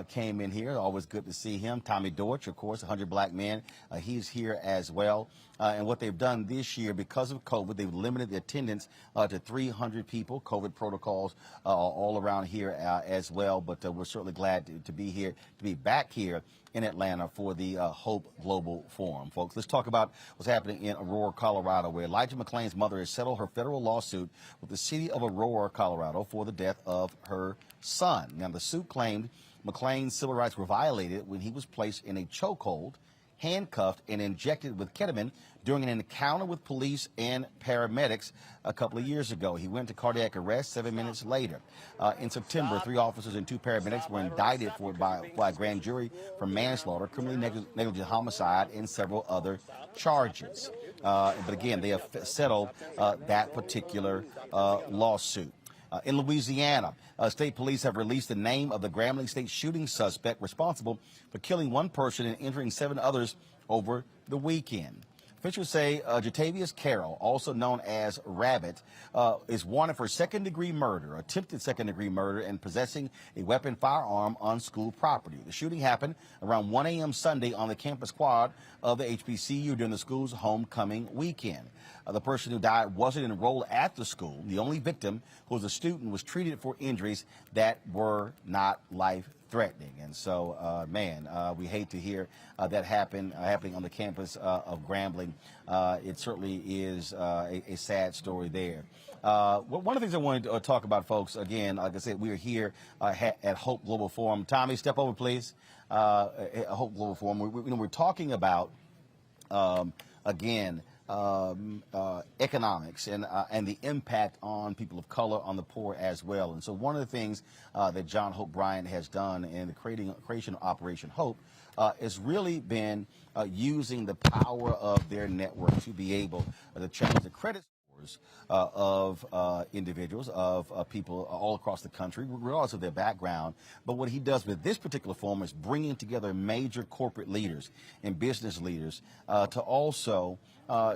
came in here. Always good to see him. Tommy Dortch, of course, 100 Black Men. He's here as well. And what they've done this year, because of COVID, they've limited the attendance to 300 people. COVID protocols all around here as well. But we're certainly glad to be here, to be back here in Atlanta for the Hope Global Forum. Folks, let's talk about what's happening in Aurora, Colorado, where Elijah McClain's mother has settled her federal lawsuit with the city of Aurora, Colorado, for the death of her son. Now, the suit claimed McClain's civil rights were violated when he was placed in a chokehold, handcuffed, and injected with ketamine during an encounter with police and paramedics a couple of years ago. He went to cardiac arrest 7 minutes later. In September, 3 officers and 2 paramedics were indicted by a grand jury for manslaughter, criminally negligent homicide, and several other charges. But again, they have settled that particular lawsuit. In Louisiana, state police have released the name of the Grambling State shooting suspect responsible for killing 1 person and injuring 7 others over the weekend. Officials say Jatavius Carroll, also known as Rabbit, is wanted for second-degree murder, attempted second-degree murder, and possessing a weapon firearm on school property. The shooting happened around 1 a.m. Sunday on the campus quad of the HBCU during the school's homecoming weekend. The person who died wasn't enrolled at the school. The only victim, who was a student, was treated for injuries that were not life-threatening. And so, we hate to hear that happening on the campus of Grambling. It certainly is a sad story there. One of the things I wanted to talk about, folks, again, like I said, we are here at Hope Global Forum. Tommy, step over, please. At Hope Global Forum. We're talking about, economics and the impact on people of color, on the poor as well. And so one of the things that John Hope Bryant has done in the creation of Operation Hope has really been using the power of their network to be able to change the credit scores numbers of individuals, of people all across the country, regardless of their background. But what he does with this particular forum is bringing together major corporate leaders and business leaders to also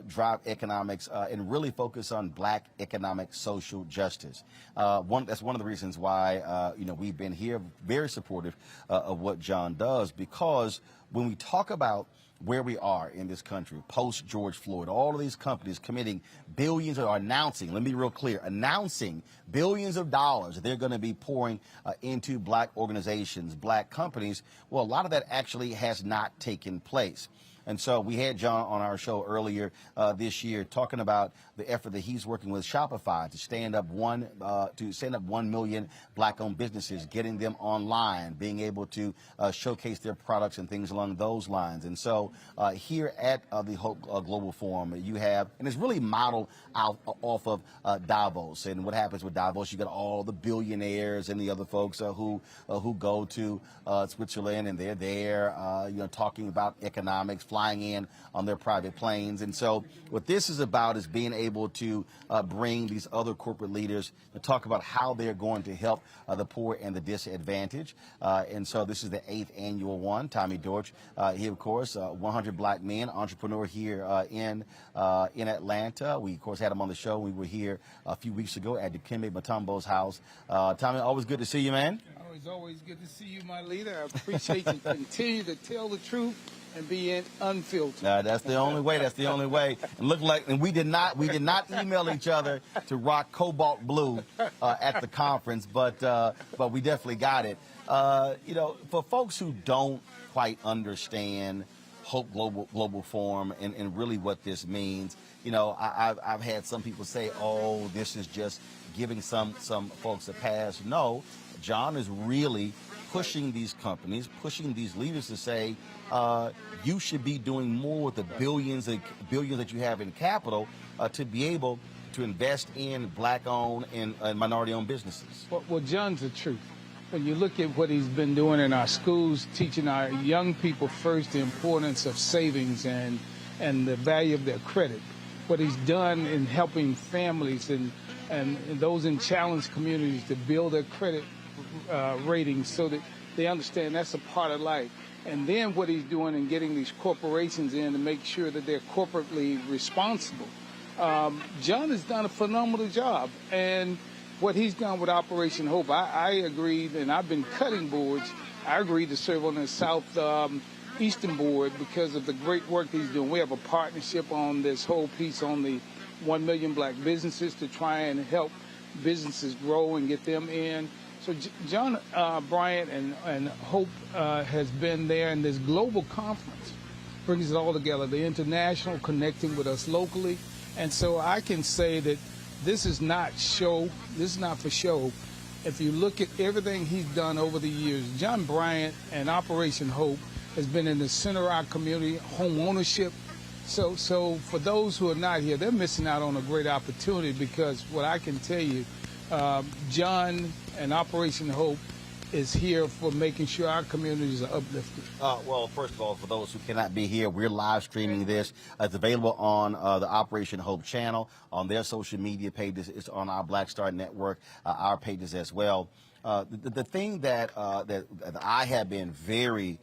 drive economics and really focus on black economic social justice. That's one of the reasons why we've been here very supportive of what John does, because when we talk about where we are in this country post George Floyd, all of these companies committing billions or announcing, let me be real clear, announcing billions of dollars that they're going to be pouring into black organizations, black companies. Well, a lot of that actually has not taken place. And so we had John on our show earlier this year talking about the effort that he's working with Shopify to stand up 1 million black-owned businesses, getting them online, being able to showcase their products and things along those lines. And so here at the Hope Global Forum, you have, and it's really modeled off of Davos. And what happens with Davos, you got all the billionaires and the other folks who go to Switzerland, and they're there, talking about economics, flying in on their private planes. And so what this is about is being able to bring these other corporate leaders to talk about how they're going to help the poor and the disadvantaged. And so this is the 8th annual one. Tommy Dortch, he, of course, 100 Black Men, entrepreneur here in Atlanta. We, of course, had him on the show. We were here a few weeks ago at Dikembe Mutombo's house. Tommy, always good to see you, man. It's always good to see you, my leader. I appreciate you continue to tell the truth and be unfiltered. That's the only way. That's the only way. And we did not email each other to rock cobalt blue at the conference, but we definitely got it. For folks who don't quite understand Hope Global Forum and really what this means, I've had some people say, "Oh, this is just giving some folks a pass." No, John is really pushing these companies, pushing these leaders to say, you should be doing more with the billions that you have in capital to be able to invest in black-owned and minority-owned businesses. Well, John's the truth. When you look at what he's been doing in our schools, teaching our young people first the importance of savings and the value of their credit, what he's done in helping families and those in challenged communities to build their credit ratings so that they understand that's a part of life. And then what he's doing in getting these corporations in to make sure that they're corporately responsible. John has done a phenomenal job. And what he's done with Operation Hope, I agreed, and I've been cutting boards. I agreed to serve on the South Eastern board because of the great work he's doing. We have a partnership on this whole piece on the 1 million black businesses to try and help businesses grow and get them in. So John Bryant and Hope has been there, and this global conference brings it all together, the international connecting with us locally. And so I can say that this is not show, this is not for show. If you look at everything he's done over the years, John Bryant and Operation Hope has been in the center of our community, home ownership. So for those who are not here, they're missing out on a great opportunity, because what I can tell you, John and Operation Hope is here for making sure our communities are uplifted. Well, first of all, for those who cannot be here, we're live streaming this. It's available on the Operation Hope channel, on their social media pages. It's on our Black Star Network, our pages as well. The thing that I have been very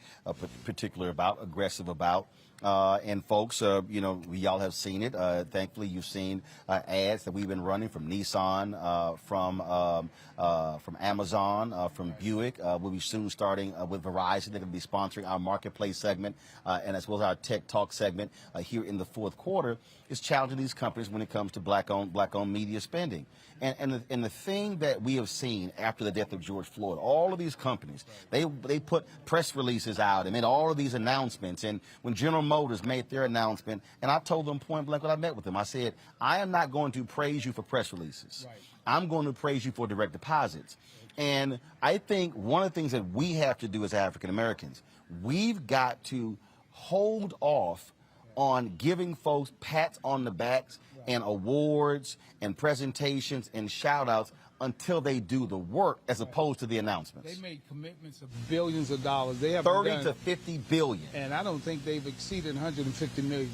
particular about, aggressive about, and folks, y'all have seen it. Thankfully, you've seen ads that we've been running from Nissan, from Amazon, from Buick. We'll be soon starting with Verizon. They're going to be sponsoring our marketplace segment, and as well as our tech talk segment here in the fourth quarter. Is challenging these companies when it comes to black-owned media spending. And the thing that we have seen after the death of George Floyd, all of these companies, they put press releases out and made all of these announcements. And when General Motors made their announcement, and I told them point blank when I met with them, I said, I am not going to praise you for press releases. Right. I'm going to praise you for direct deposits. And I think one of the things that we have to do as African Americans, we've got to hold off on giving folks pats on the backs and awards and presentations and shout outs until they do the work, as opposed to the announcements. They made commitments of billions of dollars. They have 30 to 50 billion. And I don't think they've exceeded 150 million.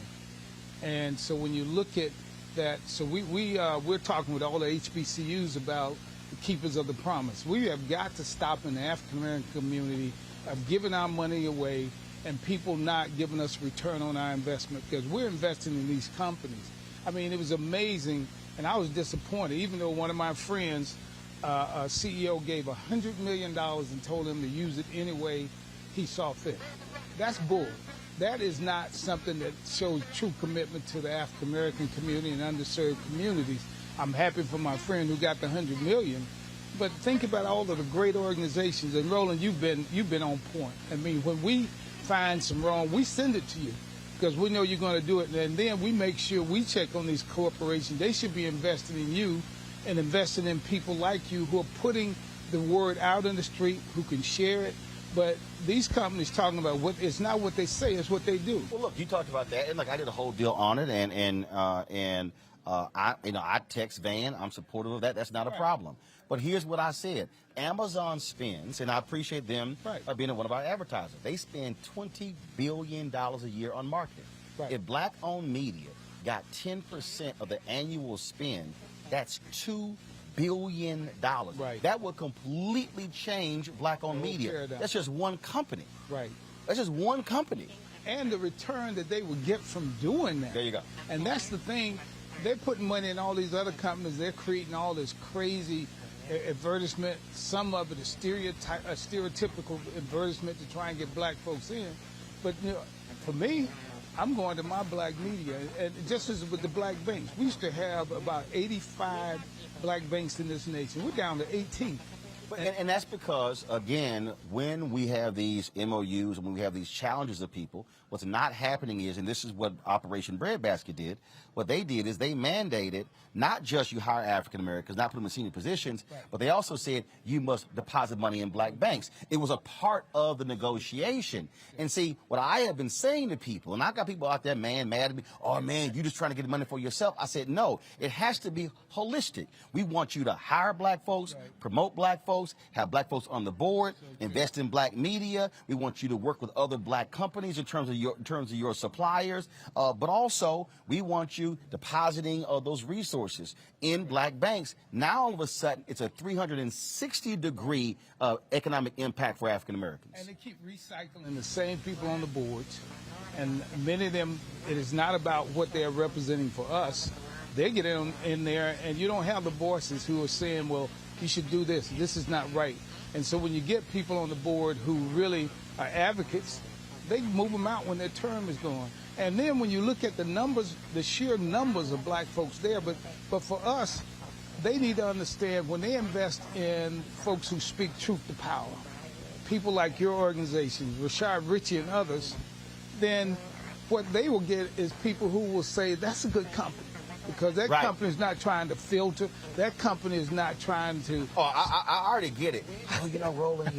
And so when you look at that, so we're talking with all the HBCUs about the keepers of the promise. We have got to stop in the African American community of giving our money away and people not giving us return on our investment, because we're investing in these companies. I mean, it was amazing, and I was disappointed, even though one of my friends, a CEO, gave $100 million and told him to use it any way he saw fit. That's bull. That is not something that shows true commitment to the African American community and underserved communities. I'm happy for my friend who got the $100 million, but think about all of the great organizations. And Roland, you've been on point. I mean, when we find some wrong, we send it to you because we know you're going to do it, and then we make sure we check on these corporations. They should be investing in you and investing in people like you who are putting the word out in the street, who can share it. But these companies talking about it's not what they say, it's what they do. Well, look, you talked about that, and like I did a whole deal on it, and I text Van. I'm supportive of that. That's not a problem. But here's what I said: Amazon spends, and I appreciate them being one of our advertisers. They spend $20 billion a year on marketing. Right. If black-owned media got 10% of the annual spend, that's $2 billion. Right. That would completely change black-owned media. That's just one company. Right. That's just one company. And the return that they would get from doing that. There you go. And that's the thing. They're putting money in all these other companies. They're creating all this crazy advertisement. Some of it is stereotypical advertisement to try and get black folks in. But for me, I'm going to my black media. And just as with the black banks, we used to have about 85 black banks in this nation. We're down to 18. And that's because, again, when we have these MOUs and when we have these challenges of people, what's not happening is, and this is what Operation Breadbasket did, what they did is they mandated not just you hire African Americans, not put them in senior positions, but they also said you must deposit money in black banks. It was a part of the negotiation. And see, what I have been saying to people, and I got people out there, mad at me, oh man, you just trying to get money for yourself. I said, no, it has to be holistic. We want you to hire black folks, promote black folks, have black folks on the board, invest in black media. We want you to work with other black companies in terms of your suppliers, but also we want you depositing those resources in black banks. Now all of a sudden it's a 360-degree economic impact for African Americans. And they keep recycling the same people on the boards, and many of them, it is not about what they're representing for us. They get in there, and you don't have the voices who are saying, well, you should do this. This is not right. And so when you get people on the board who really are advocates, they move them out when their term is gone. And then when you look at the numbers, the sheer numbers of black folks there, but for us, they need to understand when they invest in folks who speak truth to power, people like your organization, Rashad Ritchie and others, then what they will get is people who will say, that's a good company. Because that company is not trying to filter. That company is not trying to. Oh, I already get it. Oh, Roland,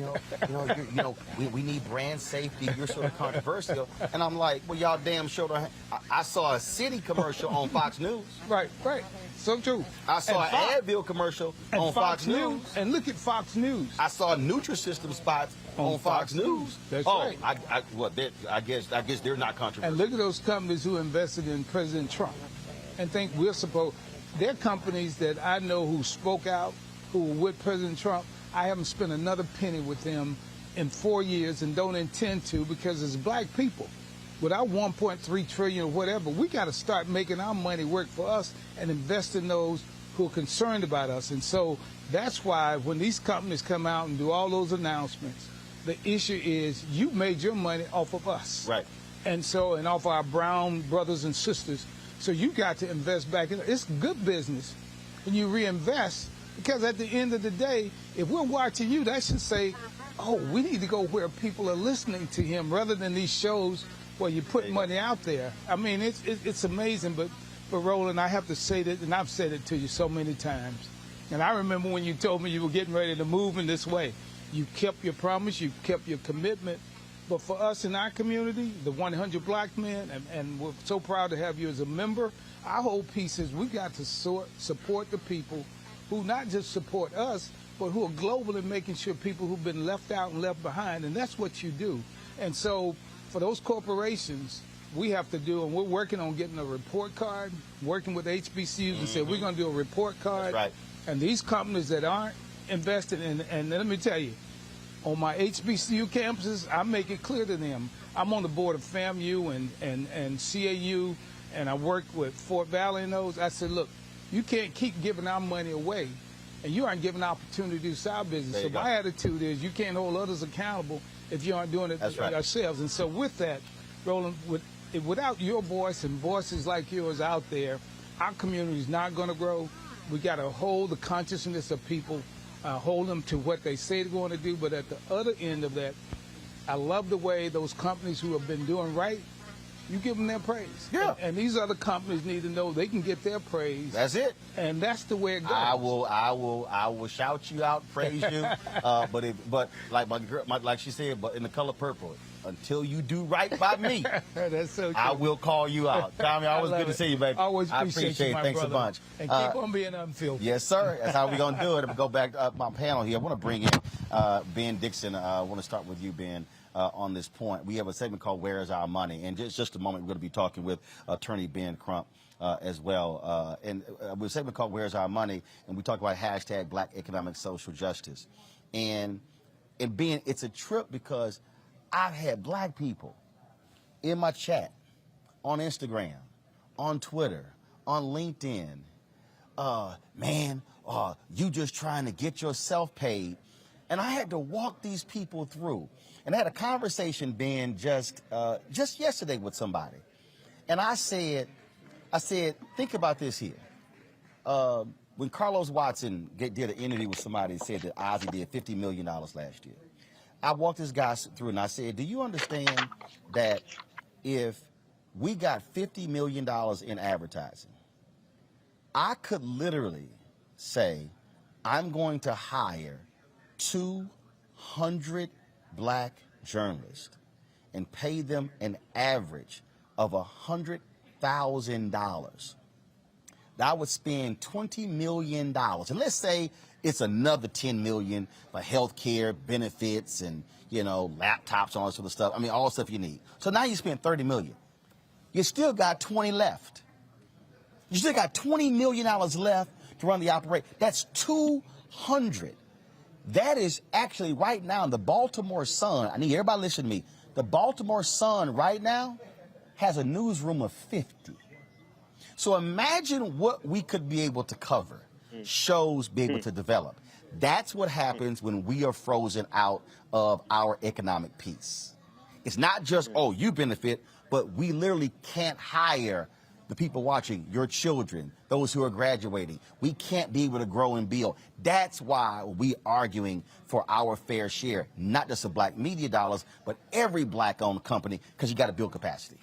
we need brand safety. You're sort of controversial, and I'm like, well, y'all damn sure don't. I saw a City commercial on Fox News. Right. So true. I saw an Advil commercial on Fox News. And look at Fox News. I saw Nutrisystem spots on Fox News. That's right. I guess they're not controversial. And look at those companies who invested in President Trump. And think we're supposed, they're companies that I know who spoke out, who were with President Trump. I haven't spent another penny with them in 4 years and don't intend to, because as black people, with our 1.3 trillion or whatever, we got to start making our money work for us and invest in those who are concerned about us. And so that's why when these companies come out and do all those announcements, the issue is you made your money off of us. Right. And so, and off our brown brothers and sisters. So you got to invest back in it. It's good business when you reinvest, because at the end of the day, if we're watching you, that should say, oh, we need to go where people are listening to him rather than these shows where you put money out there. I mean, it's amazing, but Roland, I have to say that, and I've said it to you so many times. And I remember when you told me you were getting ready to move in this way. You kept your promise, you kept your commitment. But for us in our community, the 100 black men, and we're so proud to have you as a member, our whole piece is we got to support the people who not just support us, but who are global in making sure people who've been left out and left behind, and that's what you do. And so for those corporations we have to do, and we're working on getting a report card, working with HBCUs and said we're going to do a report card. That's right. And these companies that aren't invested in, and let me tell you, on my HBCU campuses, I make it clear to them. I'm on the board of FAMU and CAU, and I work with Fort Valley and those. I said, look, you can't keep giving our money away, and you aren't giving opportunity to do side business. So my attitude is you can't hold others accountable if you aren't doing it yourselves. And so with that, Roland, without your voice and voices like yours out there, our community is not going to grow. We got to hold the consciousness of people, hold them to what they say they're going to do. But at the other end of that, I love the way those companies who have been doing right, you give them their praise. Yeah. And these other companies need to know they can get their praise. That's it. And that's the way it goes. I will shout you out, praise you. But like my girl, like she said, but in the color purple. Until you do right by me, that's so I will call you out. Tommy, always good to see you, baby. Always I appreciate you, it. Thanks brother. a bunch. And keep on being unfiltered. Yes, sir. That's how we're going to do it. I'm going to go back up my panel here. I want to bring in Ben Dixon. I want to start with you, Ben, on this point. We have a segment called Where is Our Money? And just a moment, we're going to be talking with attorney Ben Crump as well. And with a segment called Where is Our Money? And we talk about hashtag Black Economic Social Justice. And Ben, it's a trip because I've had black people in my chat, on Instagram, on Twitter, on LinkedIn. Man, you just trying to get yourself paid. And I had to walk these people through. And I had a conversation, Ben, just yesterday with somebody. And I said, think about this here. When Carlos Watson did an interview with somebody and said that Ozzy did $50 million last year, I walked this guy through and I said, do you understand that if we got $50 million in advertising, I could literally say, I'm going to hire 200 black journalists and pay them an average of $100,000. I would spend $20 million. And let's say it's another $10 million for health care, benefits, and, laptops, all that sort of stuff. I mean, all the stuff you need. So now you spend $30 million. You still got 20 left. You still got $20 million left to run the operation. That's 200. That is actually right now in the Baltimore Sun. I need everybody listen to me. The Baltimore Sun right now has a newsroom of 50. So imagine what we could be able to cover, shows be able to develop. That's what happens when we are frozen out of our economic peace. It's not just, oh, you benefit, but we literally can't hire the people watching, your children, those who are graduating. We can't be able to grow and build. That's why we're arguing for our fair share, not just of black media dollars, but every black-owned company, because you got to build capacity.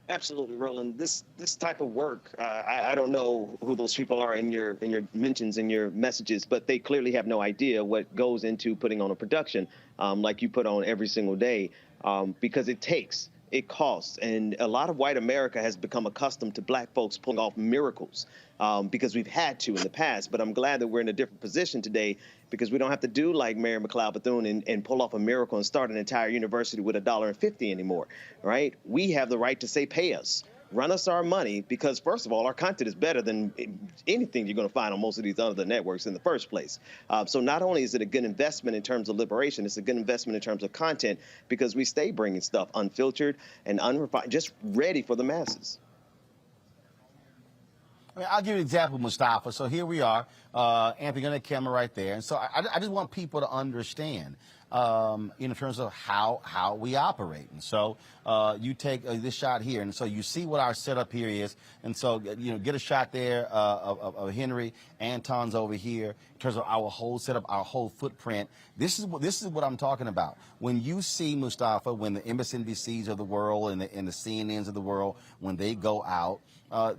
Absolutely, Roland. This type of work, I don't know who those people are in your mentions, in your messages, but they clearly have no idea what goes into putting on a production like you put on every single day, because it costs. And a lot of white America has become accustomed to black folks pulling off miracles because we've had to in the past. But I'm glad that we're in a different position today because we don't have to do like Mary McLeod Bethune and pull off a miracle and start an entire university with $1.50 anymore, right? We have the right to say, pay us. Run us our money because, first of all, our content is better than anything you're going to find on most of these other networks in the first place. So not only is it a good investment in terms of liberation, it's a good investment in terms of content because we stay bringing stuff unfiltered and unrefined, just ready for the masses. I mean, I'll give you an example, Mustafa. So here we are, Anthony on the camera right there. And so I just want people to understand, in terms of how we operate. And so you take this shot here, and so you see what our setup here is. And so, get a shot there of Henry. Anton's over here. In terms of our whole setup, our whole footprint. This is what I'm talking about. When you see, Mustafa, when the MSNBCs of the world and the CNNs of the world, when they go out,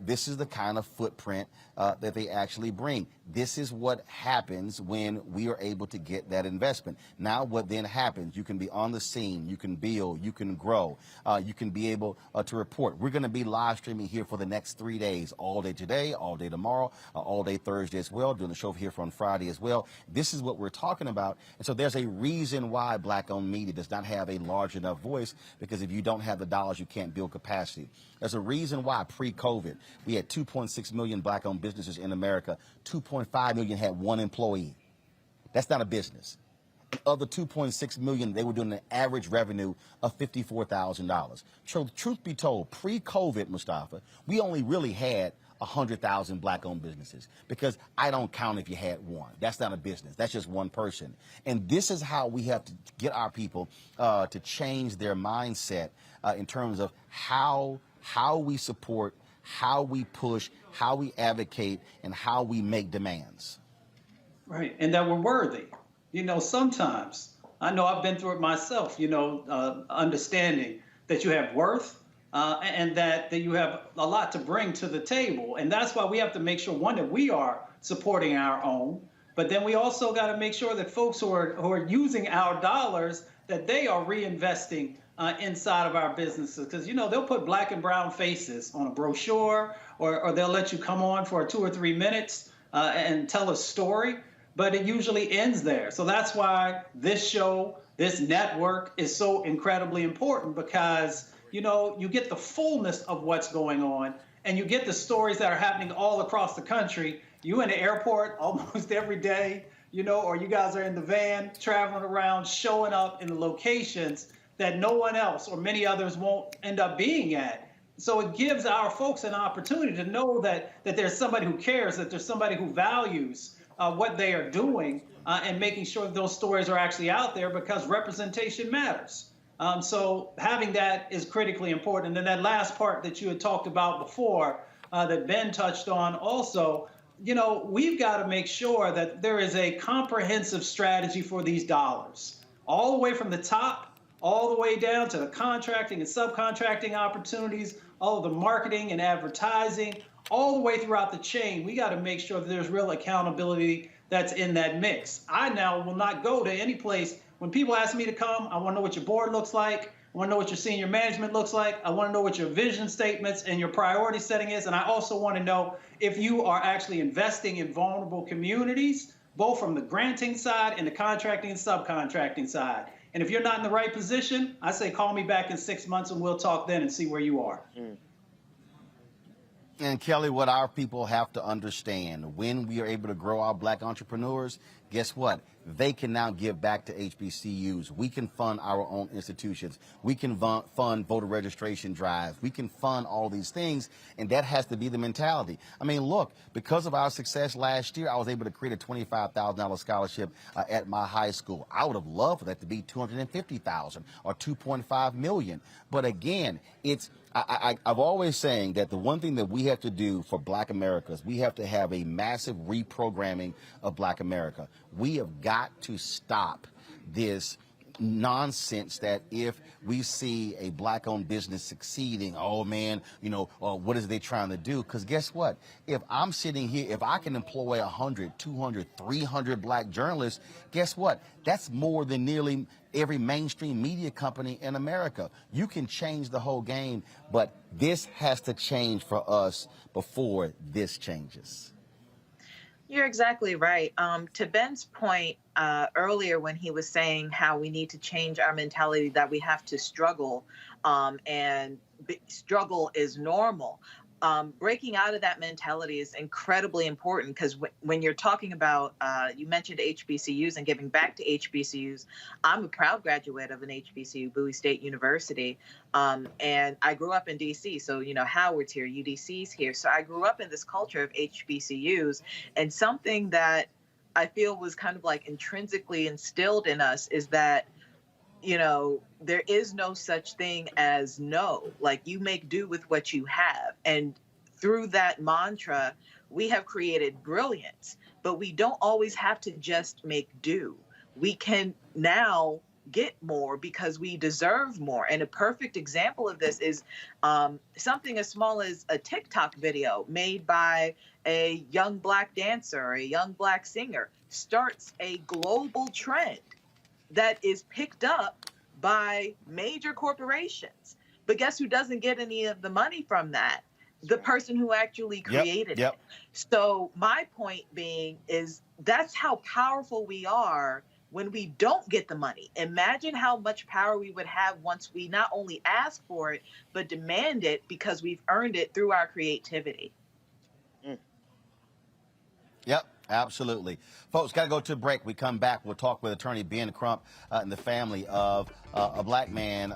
this is the kind of footprint that they actually bring. This is what happens when we are able to get that investment. Now what then happens, you can be on the scene, you can build, you can grow, you can be able to report. We're going to be live streaming here for the next 3 days, all day today, all day tomorrow, all day Thursday as well, doing the show here on Friday. Friday as well. This is what we're talking about. And so there's a reason why black-owned media does not have a large enough voice, because if you don't have the dollars, you can't build capacity. There's a reason why pre-COVID, we had 2.6 million black-owned businesses in America. 2.5 million had one employee. That's not a business. Of the 2.6 million, they were doing an average revenue of $54,000. So truth be told, pre-COVID, Mustafa, we only really had 100,000 black-owned businesses, because I don't count if you had one. That's not a business. That's just one person. And this is how we have to get our people to change their mindset in terms of how we support, how we push, how we advocate, and how we make demands. Right, and that we're worthy. You know, sometimes, I know I've been through it myself, you know, understanding that you have worth and that you have a lot to bring to the table. And that's why we have to make sure, one, that we are supporting our own, but then we also got to make sure that folks who are using our dollars, that they are reinvesting inside of our businesses. Because, you know, they'll put black and brown faces on a brochure, or they'll let you come on for 2 or 3 minutes and tell a story. But it usually ends there. So that's why this show, this network is so incredibly important, because, you know, you get the fullness of what's going on, and you get the stories that are happening all across the country. You in the airport almost every day, you know, or you guys are in the van traveling around, showing up in the locations that no one else or many others won't end up being at. So it gives our folks an opportunity to know that there's somebody who cares, that there's somebody who values what they are doing, and making sure that those stories are actually out there, because representation matters. So having that is critically important. And then that last part that you had talked about before, that Ben touched on also, you know, we've got to make sure that there is a comprehensive strategy for these dollars, all the way from the top, all the way down to the contracting and subcontracting opportunities, all of the marketing and advertising, all the way throughout the chain. We got to make sure that there's real accountability that's in that mix. I now will not go to any place. When people ask me to come, I want to know what your board looks like. I want to know what your senior management looks like. I want to know what your vision statements and your priority setting is. And I also want to know if you are actually investing in vulnerable communities, both from the granting side and the contracting and subcontracting side. And if you're not in the right position, I say call me back in 6 months and we'll talk then and see where you are. And Kelly, what our people have to understand, when we are able to grow our black entrepreneurs, guess what? They can now give back to HBCUs. We can fund our own institutions. We can fund voter registration drives. We can fund all these things, and that has to be the mentality. I mean, look, because of our success last year, I was able to create a $25,000 scholarship at my high school. I would have loved for that to be $250,000 or $2.5 million. But again, I've always saying that the one thing that we have to do for black America is we have to have a massive reprogramming of black America. We have got to stop this nonsense that if we see a black-owned business succeeding, oh man, you know, what is they trying to do? Because guess what? If I'm sitting here, if I can employ 100, 200, 300 black journalists, guess what? That's more than nearly every mainstream media company in America. You can change the whole game, but this has to change for us before this changes. You're exactly right. To Ben's point earlier, when he was saying how we need to change our mentality, that we have to struggle, and struggle is normal. Breaking out of that mentality is incredibly important, because when you're talking about, you mentioned HBCUs and giving back to HBCUs. I'm a proud graduate of an HBCU, Bowie State University, and I grew up in D.C., so, you know, Howard's here, UDC's here. So I grew up in this culture of HBCUs, and something that I feel was kind of like intrinsically instilled in us is that, you know, there is no such thing as no. Like, you make do with what you have. And through that mantra, we have created brilliance, but we don't always have to just make do. We can now get more because we deserve more. And a perfect example of this is something as small as a TikTok video made by a young black dancer or a young black singer starts a global trend that is picked up by major corporations. But guess who doesn't get any of the money from that? The person who actually created it. So my point being is that's how powerful we are when we don't get the money. Imagine how much power we would have once we not only ask for it, but demand it because we've earned it through our creativity. Yep, absolutely. Folks, got to go to a break. We come back. We'll talk with attorney Ben Crump and the family of a black man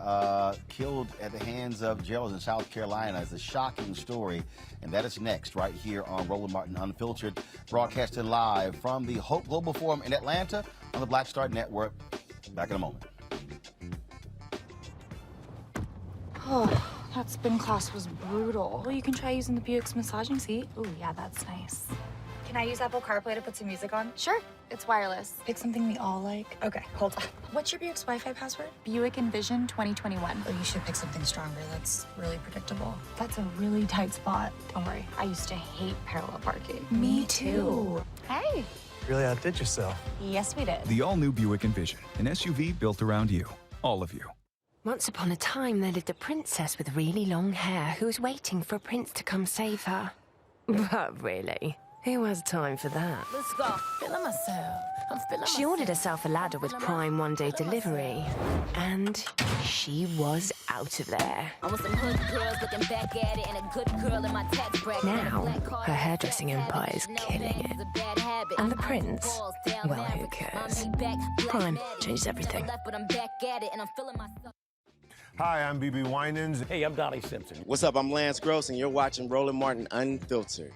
killed at the hands of jailers in South Carolina. It's a shocking story. And that is next right here on Roland Martin Unfiltered, broadcasting live from the Hope Global Forum in Atlanta on the Black Star Network. Back in a moment. Oh, that spin class was brutal. You can try using the Buick's massaging seat. Ooh, yeah, that's nice. Can I use Apple CarPlay to put some music on? Sure, it's wireless. Pick something we all like. Okay, hold on. What's your Buick's Wi-Fi password? Buick Envision 2021. Oh, you should pick something stronger. That's really predictable. That's a really tight spot. Don't worry, I used to hate parallel parking. Me too. Hey. Really outdid yourself. Yes, we did. The all-new Buick Envision, an SUV built around you, all of you. Once upon a time, there lived a princess with really long hair who was waiting for a prince to come save her. But really, who has time for that? Let's go. Feeling myself. I'm feeling She ordered herself a ladder with Prime one-day delivery, and she was out of there. I want some hood girls looking back at it and a good girl in my tax bracket. Now, her hairdressing empire is killing it. And the prince, well, who cares? Prime changed everything. Hi, I'm BB Winans. Hey, I'm Donnie Simpson. What's up? I'm Lance Gross, and you're watching Roland Martin Unfiltered.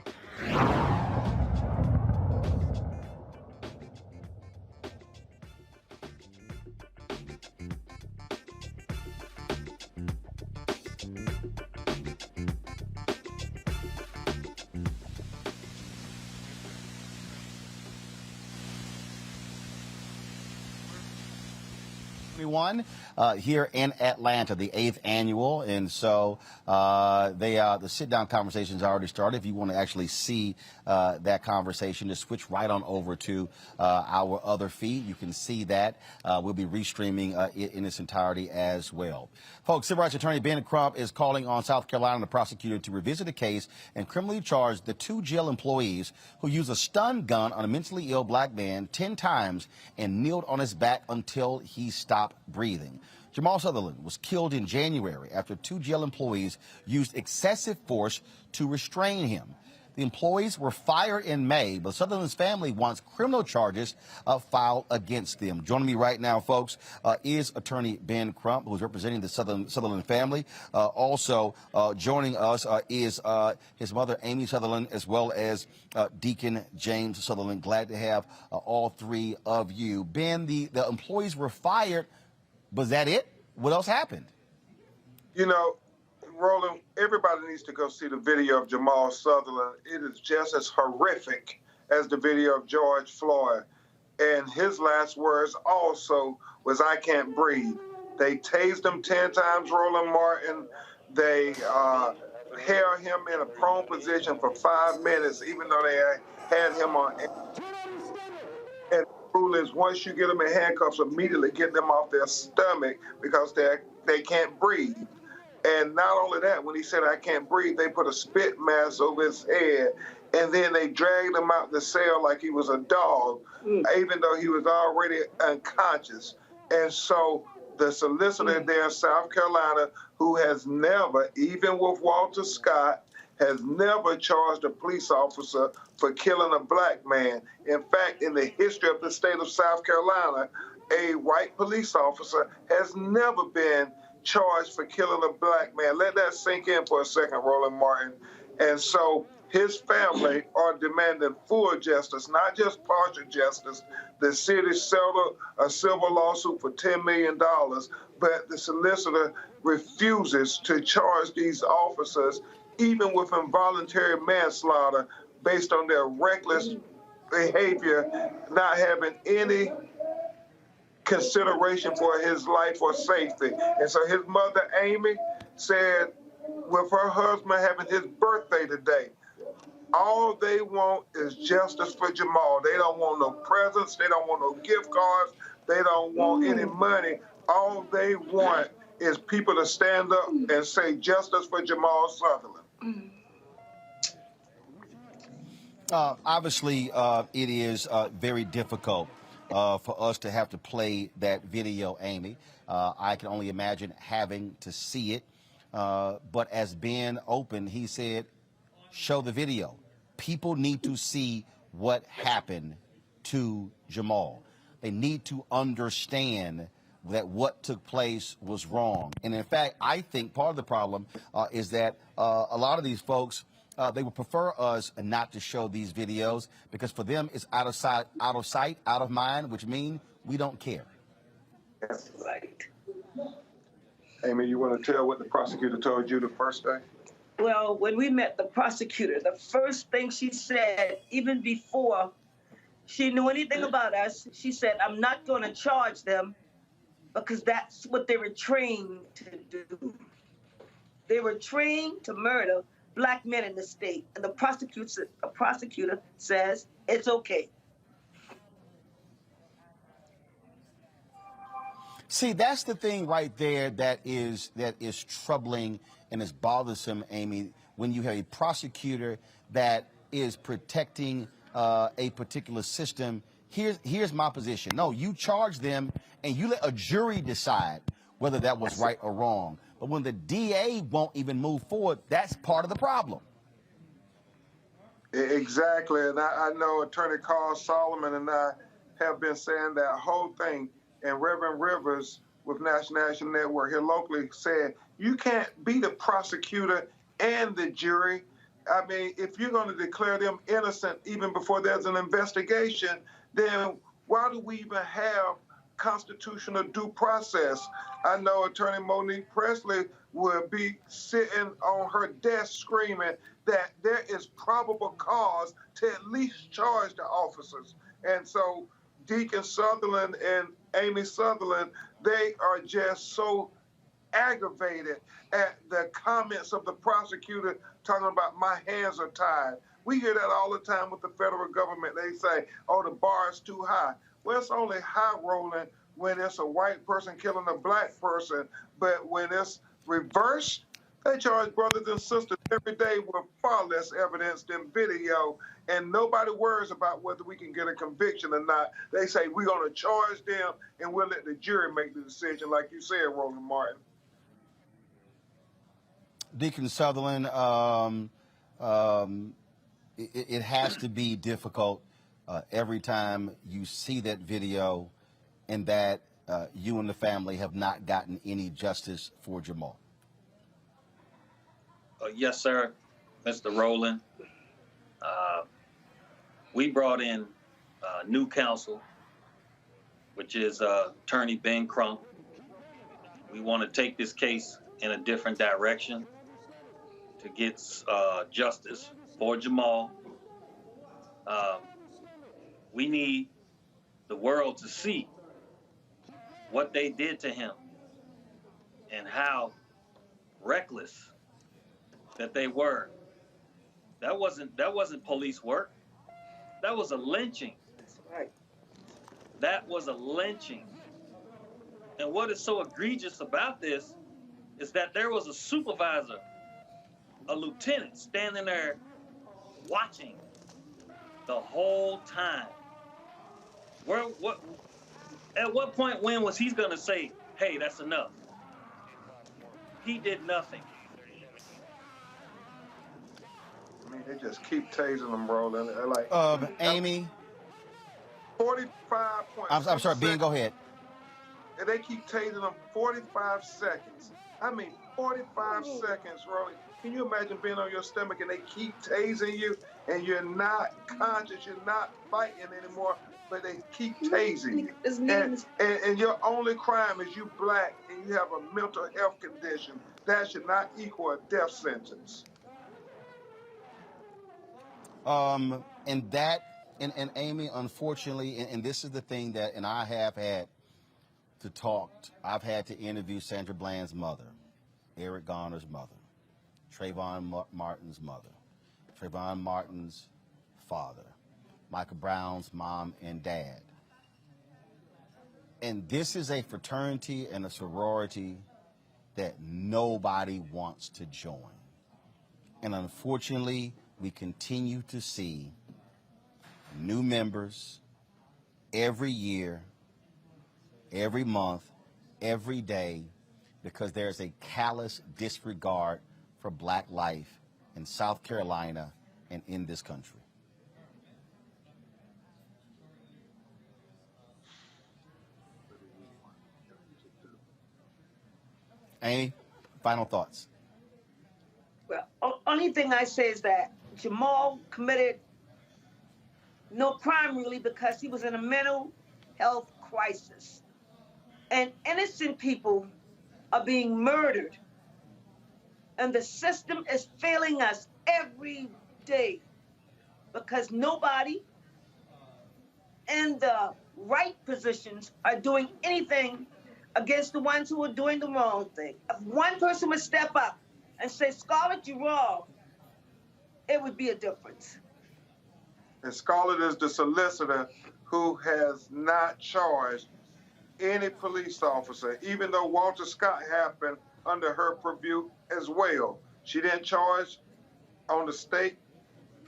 Here in Atlanta, the 8th annual, and so the sit-down conversation's already started. If you want to actually see that conversation, just switch right on over to our other feed. You can see that. We'll be restreaming it in its entirety as well. Folks, civil rights attorney Ben Crump is calling on South Carolina the prosecutor to revisit the case and criminally charge the 2 jail employees who used a stun gun on a mentally ill black man 10 times and kneeled on his back until he stopped breathing. Jamal Sutherland was killed in January after 2 jail employees used excessive force to restrain him. The employees were fired in May, but Sutherland's family wants criminal charges filed against them. Joining me right now, folks, is attorney Ben Crump, who's representing the Sutherland family. Also joining us is his mother, Amy Sutherland, as well as Deacon James Sutherland. Glad to have all 3 of you. Ben, the employees were fired. Was that it? What else happened? You know, Roland, everybody needs to go see the video of Jamal Sutherland. It is just as horrific as the video of George Floyd. And his last words also was, "I can't breathe." They tased him 10 times, Roland Martin. They held him in a prone position for 5 minutes, even though they had him on. And the rule is, once you get them in handcuffs, immediately get them off their stomach because they can't breathe. And not only that, when he said, "I can't breathe," they put a spit mask over his head, and then they dragged him out the cell like he was a dog, even though he was already unconscious. And so the solicitor there in South Carolina, who has never, even with Walter Scott, has never charged a police officer for killing a black man. In fact, in the history of the state of South Carolina, a white police officer has never been charged for killing a black man. Let that sink in for a second, Roland Martin. And so his family are demanding full justice, not just partial justice. The city settled a civil lawsuit for $10 million, but the solicitor refuses to charge these officers, even with involuntary manslaughter, based on their reckless behavior, not having any consideration for his life or safety. And so his mother, Amy, said with her husband having his birthday today, all they want is justice for Jamal. They don't want no presents. They don't want no gift cards. They don't want any money. All they want is people to stand up and say justice for Jamal Sutherland. Obviously, it is very difficult for us to have to play that video, Amy. I can only imagine having to see it. But as Ben opened, he said, show the video. People need to see what happened to Jamal. They need to understand that what took place was wrong. And in fact, I think part of the problem is that a lot of these folks, they would prefer us not to show these videos because for them it's out of sight, out of mind, which means we don't care. That's right. Amy, you want to tell what the prosecutor told you the first day? Well, when we met the prosecutor, the first thing she said, even before she knew anything about us, she said, I'm not going to charge them because that's what they were trained to do. They were trained to murder black men in the state. And the prosecutor says it's okay. See, that's the thing right there that is troubling and is bothersome, Amy, when you have a prosecutor that is protecting a particular system. Here's my position. No, you charge them and you let a jury decide whether that was right or wrong. But when the DA won't even move forward, that's part of the problem. Exactly. And I know Attorney Carl Solomon and I have been saying that whole thing. And Reverend Rivers with National Network here locally said, you can't be the prosecutor and the jury. I mean, if you're going to declare them innocent even before there's an investigation, then why do we even have constitutional due process? I know Attorney Monique Presley will be sitting on her desk screaming that there is probable cause to at least charge the officers. And so Deacon Sutherland and Amy Sutherland, they are just so aggravated at the comments of the prosecutor talking about my hands are tied. We hear that all the time with the federal government. They say, oh, the bar is too high. Well, it's only high, Roland, when it's a white person killing a black person. But when it's reversed, they charge brothers and sisters every day with far less evidence than video, and nobody worries about whether we can get a conviction or not. They say we're going to charge them, and we'll let the jury make the decision, like you said, Roland Martin. Deacon Sutherland, it has to be difficult every time you see that video and that you and the family have not gotten any justice for Jamal. Yes, sir, Mr. Roland. We brought in new counsel, which is Attorney Ben Crump. We want to take this case in a different direction to get justice for Jamal. We need the world to see what they did to him and how reckless that they were. That wasn't police work. That was a lynching. That's right. That was a lynching. And what is so egregious about this is that there was a supervisor, a lieutenant, standing there watching the whole time. At what point when was he going to say, hey, that's enough? He did nothing. I mean, they just keep tasing them, Roland. Like, Amy? 45 points. I'm sorry, Ben, go ahead. And they keep tasing them 45 seconds. I mean, 45 seconds, Roland. Can you imagine being on your stomach and they keep tasing you and you're not conscious, you're not fighting anymore, but they keep tasing you. And your only crime is you black and you have a mental health condition. That should not equal a death sentence. And Amy, unfortunately, and this is the thing that, and I have had to talk, I've had to interview Sandra Bland's mother, Eric Garner's mother, Trayvon Martin's mother, Trayvon Martin's father, Michael Brown's mom and dad. And this is a fraternity and a sorority that nobody wants to join. And unfortunately, we continue to see new members every year, every month, every day, because there's a callous disregard for black life in South Carolina and in this country. Amy, final thoughts. Well, only thing I say is that Jamal committed no crime really because he was in a mental health crisis. And innocent people are being murdered. And the system is failing us every day because nobody in the right positions are doing anything against the ones who are doing the wrong thing. If one person would step up and say, Scarlett, you're wrong, it would be a difference. And Scarlett is the solicitor who has not charged any police officer, even though Walter Scott happened under her purview as well. She didn't charge on the state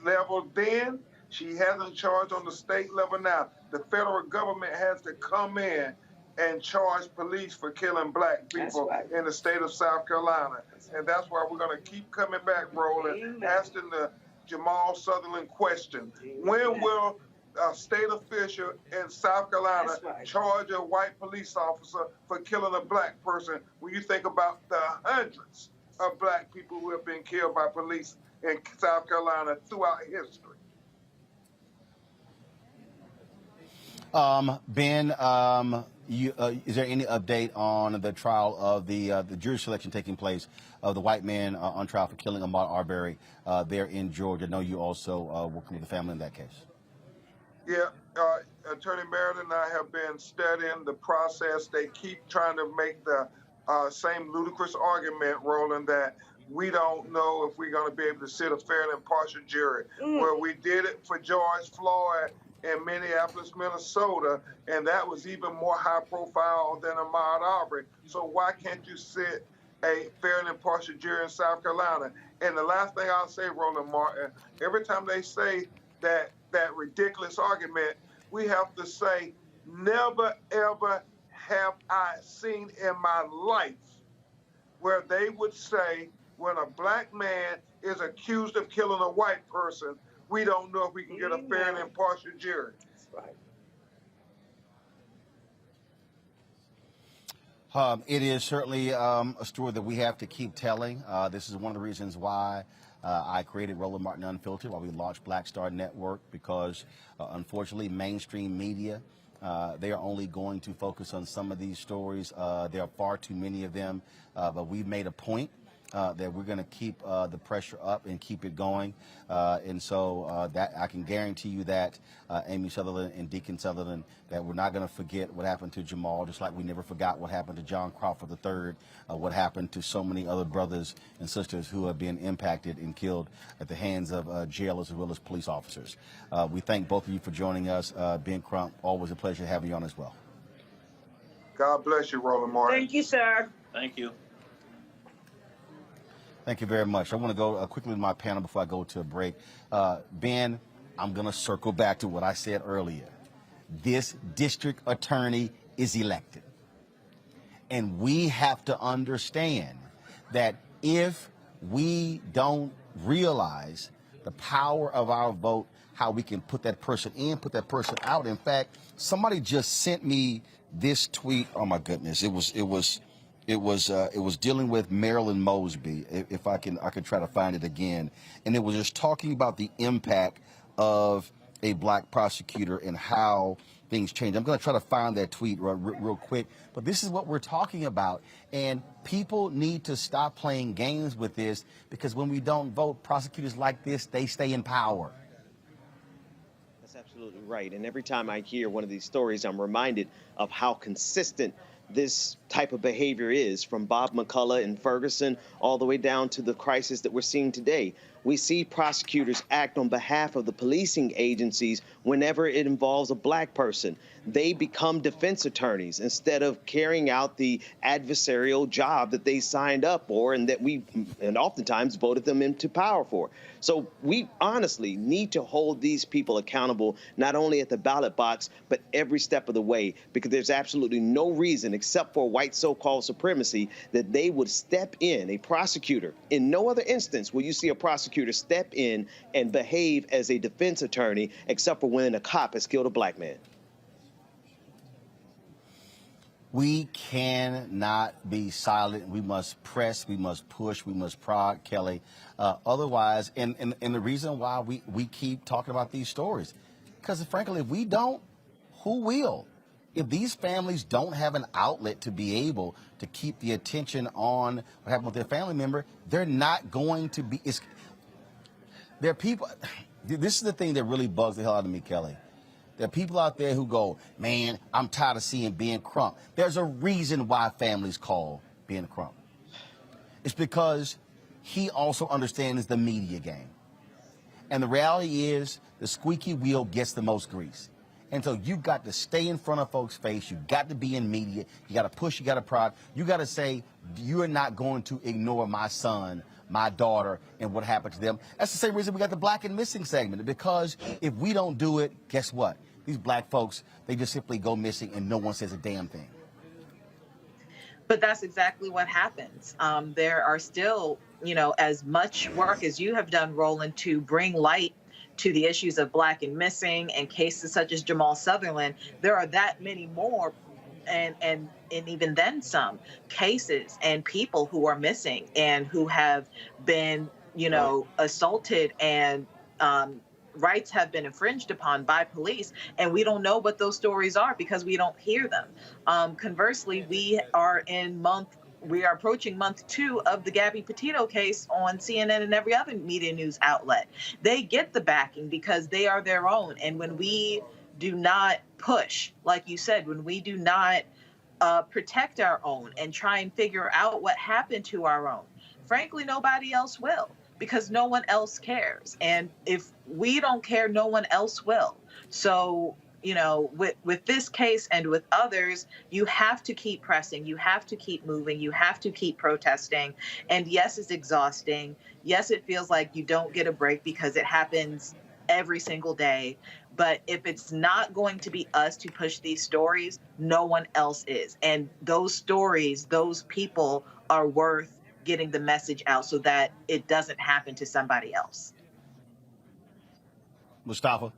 level then. She hasn't charged on the state level now. The federal government has to come in and charge police for killing black people in the state of South Carolina. And that's why we're going to keep coming back, Roland, asking the Jamal Sutherland question. When will a state official in South Carolina charge a white police officer for killing a black person when you think about the hundreds of black people who have been killed by police in South Carolina throughout history? Ben, is there any update on the trial of the jury selection taking place of the white man on trial for killing Ahmaud Arbery there in Georgia? I know you also working with the family in that case. Yeah, Attorney Merritt and I have been studying the process. They keep trying to make the same ludicrous argument, Roland, that we don't know if we're going to be able to sit a fair and impartial jury. Well, we did it for George Floyd in Minneapolis, Minnesota, and that was even more high profile than Ahmaud Arbery. So why can't you sit a fair and impartial jury in South Carolina? And the last thing I'll say, Roland Martin, every time they say that ridiculous argument, we have to say, never, ever have I seen in my life where they would say when a black man is accused of killing a white person, we don't know if we can get a fair and impartial jury. That's right. It is certainly a story that we have to keep telling. This is one of the reasons why I created Roland Martin Unfiltered, why we launched Black Star Network, because unfortunately mainstream media, they are only going to focus on some of these stories. There are far too many of them, but we've made a point that we're going to keep the pressure up and keep it going. And so that I can guarantee you that Amy Sutherland and Deacon Sutherland, that we're not going to forget what happened to Jamal, just like we never forgot what happened to John Crawford III, what happened to so many other brothers and sisters who have been impacted and killed at the hands of jailers as well as police officers. We thank both of you for joining us. Ben Crump, always a pleasure having you on as well. God bless you, Roland Martin. Thank you, sir. Thank you. Thank you very much. I want to go quickly to my panel before I go to a break. Ben, I'm going to circle back to what I said earlier. This district attorney is elected. And we have to understand that if we don't realize the power of our vote, how we can put that person in, put that person out. In fact, somebody just sent me this tweet. Oh my goodness. It was dealing with Marilyn Mosby, if I can try to find it again. And it was just talking about the impact of a black prosecutor and how things change. I'm going to try to find that tweet real quick. But this is what we're talking about. And people need to stop playing games with this, because when we don't vote, prosecutors like this, they stay in power. That's absolutely right. And every time I hear one of these stories, I'm reminded of how consistent this type of behavior is, from Bob McCullough in Ferguson all the way down to the crisis that we're seeing today. We see prosecutors act on behalf of the policing agencies whenever it involves a black person. They become defense attorneys instead of carrying out the adversarial job that they signed up for and that we oftentimes voted them into power for. So we honestly need to hold these people accountable, not only at the ballot box, but every step of the way, because there's absolutely no reason, except for white so-called supremacy, that they would step in, a prosecutor. In no other instance will you see a prosecutor step in and behave as a defense attorney, except for when a cop has killed a black man. We cannot be silent. We must press, we must push, we must prod, Kelly. Otherwise, and the reason why we keep talking about these stories, because frankly, if we don't, who will? If these families don't have an outlet to be able to keep the attention on what happened with their family member, they're not going to be. There are people. This is the thing that really bugs the hell out of me, Kelly. There are people out there who go, man, I'm tired of seeing Ben Crump. There's a reason why families call Ben Crump. It's because he also understands the media game. And the reality is the squeaky wheel gets the most grease. And so you've got to stay in front of folks' face. You've got to be in media. You got to push. You got to prod. You got to say, you are not going to ignore my son, my daughter, and what happened to them. That's the same reason we got the Black and Missing segment. Because if we don't do it, guess what? These black folks, they just simply go missing and no one says a damn thing. But that's exactly what happens. There are still, as much work as you have done, Roland, to bring light to the issues of Black and Missing and cases such as Jamal Sutherland. There are that many more and even then some cases and people who are missing and who have been, assaulted and rights have been infringed upon by police, and we don't know what those stories are because we don't hear them. Conversely, we are approaching month 2 of the Gabby Petito case on CNN and every other media news outlet. They get the backing because they are their own. And when we do not push, like you said, when we do not protect our own and try and figure out what happened to our own, frankly, nobody else will, because no one else cares. And if we don't care, no one else will. So, with this case and with others, you have to keep pressing, you have to keep moving, you have to keep protesting. And yes, it's exhausting. Yes, it feels like you don't get a break because it happens every single day. But if it's not going to be us to push these stories, no one else is. And those stories, those people are worth getting the message out so that it doesn't happen to somebody else. Mustafa?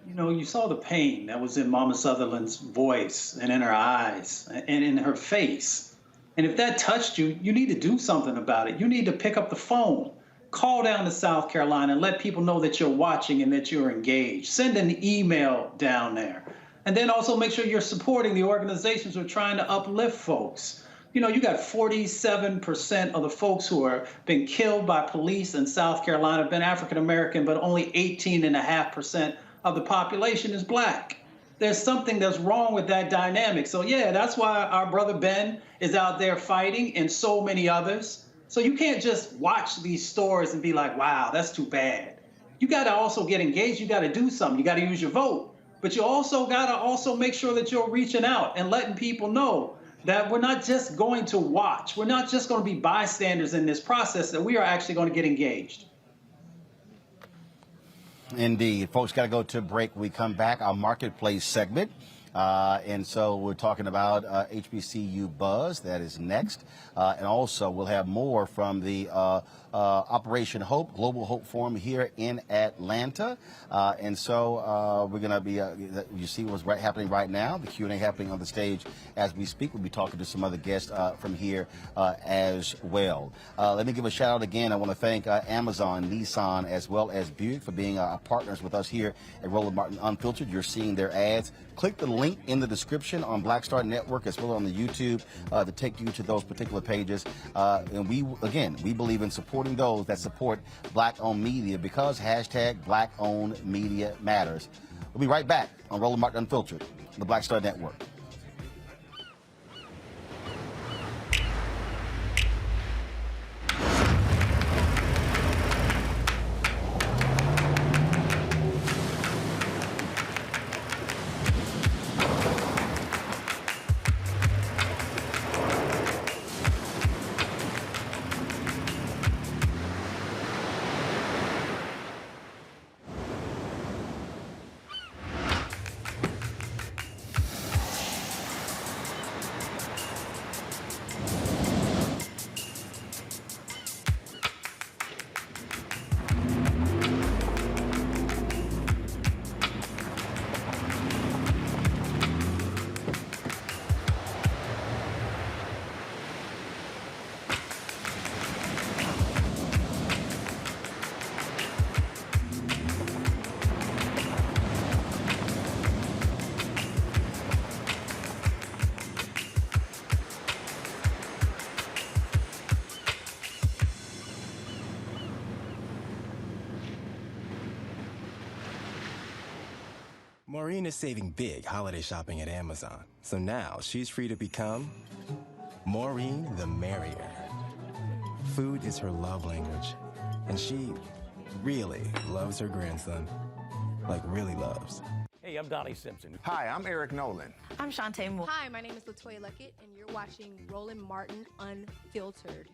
You saw the pain that was in Mama Sutherland's voice and in her eyes and in her face. And if that touched you, you need to do something about it. You need to pick up the phone, call down to South Carolina and let people know that you're watching and that you're engaged. Send an email down there. And then also make sure you're supporting the organizations who are trying to uplift folks. You got 47% of the folks who are being killed by police in South Carolina have been African American, but only 18.5% of the population is black. There's something that's wrong with that dynamic. So yeah, that's why our brother Ben is out there fighting and so many others. So you can't just watch these stories and be like, wow, that's too bad. You got to also get engaged. You got to do something. You got to use your vote. But you also got to make sure that you're reaching out and letting people know that we're not just going to watch. We're not just going to be bystanders in this process, that we are actually going to get engaged. Indeed. Folks, got to go to a break. When we come back, our marketplace segment. And so we're talking about HBCU Buzz. That is next. And also we'll have more from the Operation Hope, Global Hope Forum here in Atlanta. And so we're going to be, you see what's happening right now, the Q&A happening on the stage as we speak. We'll be talking to some other guests from here as well. Let me give a shout out again. I want to thank Amazon, Nissan, as well as Buick for being partners with us here at Roland Martin Unfiltered. You're seeing their ads. Click the link in the description on Black Star Network as well as on the YouTube to take you to those particular pages. And we believe in supporting those that support Black-owned media because hashtag Black-owned media matters. We'll be right back on Roland Martin Unfiltered, the Black Star Network. Maureen is saving big holiday shopping at Amazon, so now she's free to become Maureen the Merrier. Food is her love language, and she really loves her grandson. Like, really loves. Hey, I'm Donnie Simpson. Hi, I'm Eric Nolan. I'm Shantae Moore. Hi, my name is LaToya Luckett, and you're watching Roland Martin Unfiltered.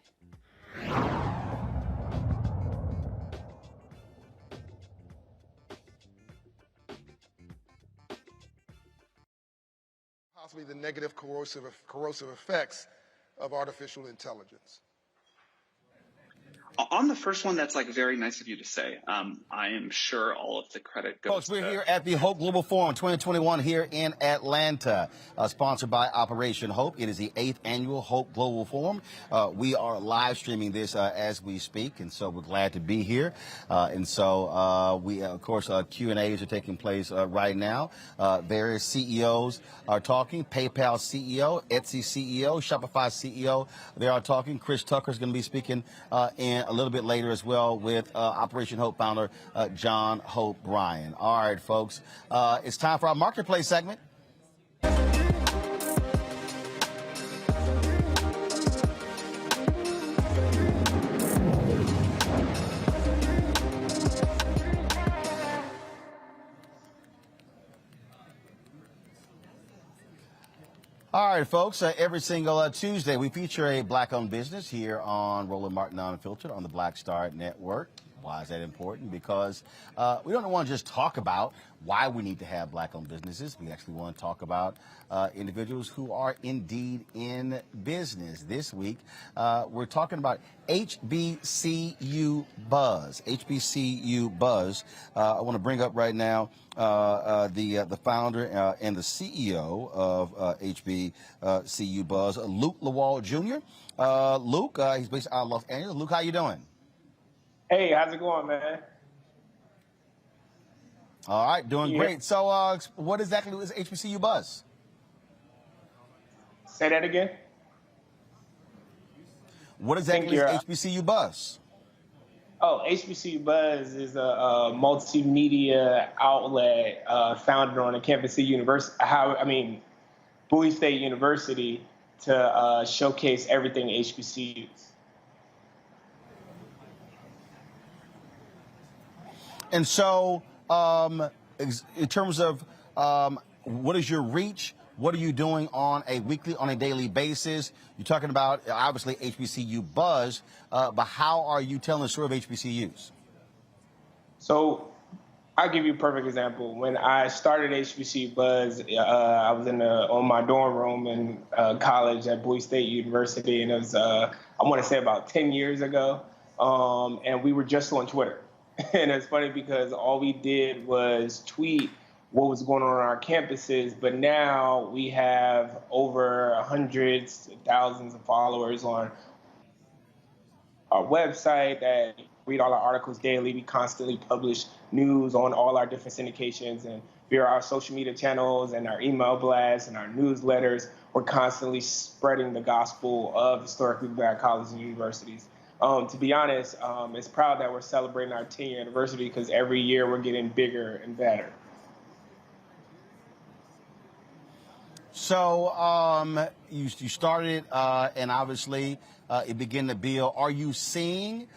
Possibly the negative corrosive effects of artificial intelligence. On the first one, that's like very nice of you to say. I am sure all of the credit goes Folks, we're here at the Hope Global Forum 2021 here in Atlanta, sponsored by Operation Hope. It is the 8th annual Hope Global Forum. We are live streaming this as we speak, and so we're glad to be here. And so we, of course, Q&As are taking place right now. Various CEOs are talking. PayPal CEO, Etsy CEO, Shopify CEO, they are talking. Chris Tucker is going to be speaking in a little bit later as well with Operation Hope founder Jamal Bryant. All right, folks, it's time for our Marketplace segment. All right, folks, every single Tuesday we feature a black-owned business here on Roland Martin Unfiltered on the Black Star Network. Why is that important? Because we don't want to just talk about why we need to have black-owned businesses. We actually want to talk about individuals who are indeed in business. This week, we're talking about HBCU Buzz. HBCU Buzz. I want to bring up right now the founder and the CEO of HBCU Buzz, Luke Lawal Jr. Luke, he's based out of Los Angeles. Luke, how you doing? Hey, how's it going, man? All right, doing great. So what exactly is HBCU Buzz? Say that again. What exactly is HBCU Buzz? Oh, HBCU Buzz is a multimedia outlet founded on the campus of Bowie State University to showcase everything HBCUs. And so, in terms of what is your reach? What are you doing on a weekly, on a daily basis? You're talking about, obviously, HBCU Buzz, but how are you telling the story of HBCUs? So I'll give you a perfect example. When I started HBCU Buzz, I was on my dorm room in college at Bowie State University, and it was, I want to say about 10 years ago, and we were just on Twitter. And it's funny because all we did was tweet what was going on our campuses, but now we have over hundreds, thousands of followers on our website that read all our articles daily. We constantly publish news on all our different syndications, and via our social media channels and our email blasts and our newsletters, we're constantly spreading the gospel of historically black colleges and universities. To be honest, it's proud that we're celebrating our 10-year anniversary because every year we're getting bigger and better. So you started, and obviously it began to build. Are you seeing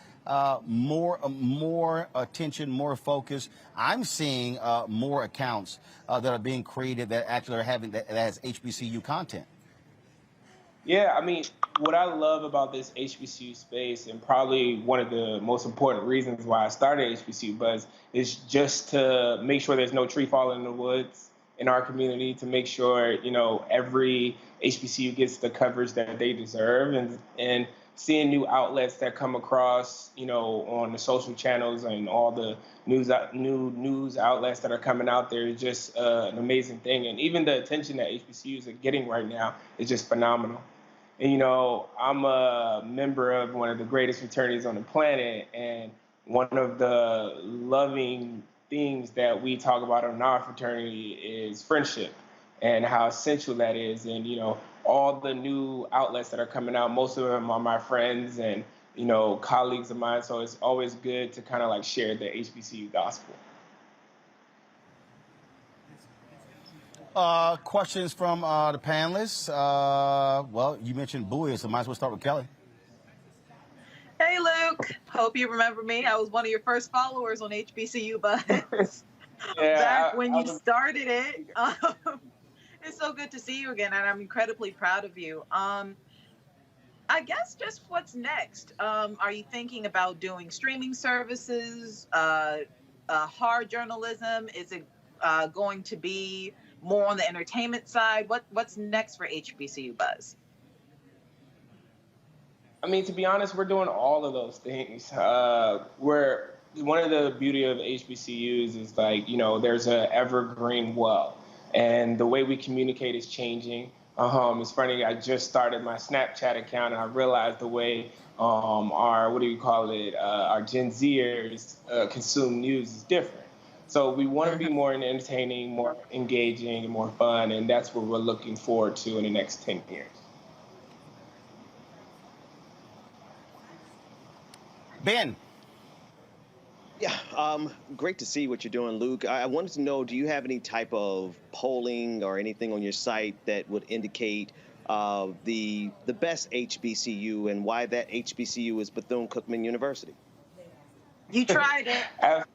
more attention, more focus? I'm seeing more accounts that are being created that actually are having that has HBCU content. Yeah, I mean, what I love about this HBCU space, and probably one of the most important reasons why I started HBCU Buzz, is just to make sure there's no tree falling in the woods in our community, to make sure, every HBCU gets the coverage that they deserve, and seeing new outlets that come across, on the social channels and all the new news outlets that are coming out there is just an amazing thing. And even the attention that HBCUs are getting right now is just phenomenal. And, I'm a member of one of the greatest fraternities on the planet, and one of the loving things that we talk about in our fraternity is friendship and how essential that is. And, all the new outlets that are coming out, most of them are my friends and, colleagues of mine. So it's always good to kind of like share the HBCU gospel. Questions from the panelists. Well, you mentioned Bowie, so might as well start with Kelly. Hey, Luke. Hope you remember me. I was one of your first followers on HBCU Buzz. Back when you started it. It's so good to see you again, and I'm incredibly proud of you. I guess just what's next? Are you thinking about doing streaming services, hard journalism? Is it going to be more on the entertainment side? What's next for HBCU Buzz? I mean, to be honest, we're doing all of those things. We're one of the beauty of HBCUs is like, you know, there's an evergreen well, and the way we communicate is changing. It's funny, I just started my Snapchat account, and I realized the way our Gen Zers consume news is different. So we want to be more entertaining, more engaging, and more fun, and that's what we're looking forward to in the next 10 years. Ben. Yeah, great to see what you're doing, Luke. I wanted to know, do you have any type of polling or anything on your site that would indicate the best HBCU and why that HBCU is Bethune-Cookman University? You tried it.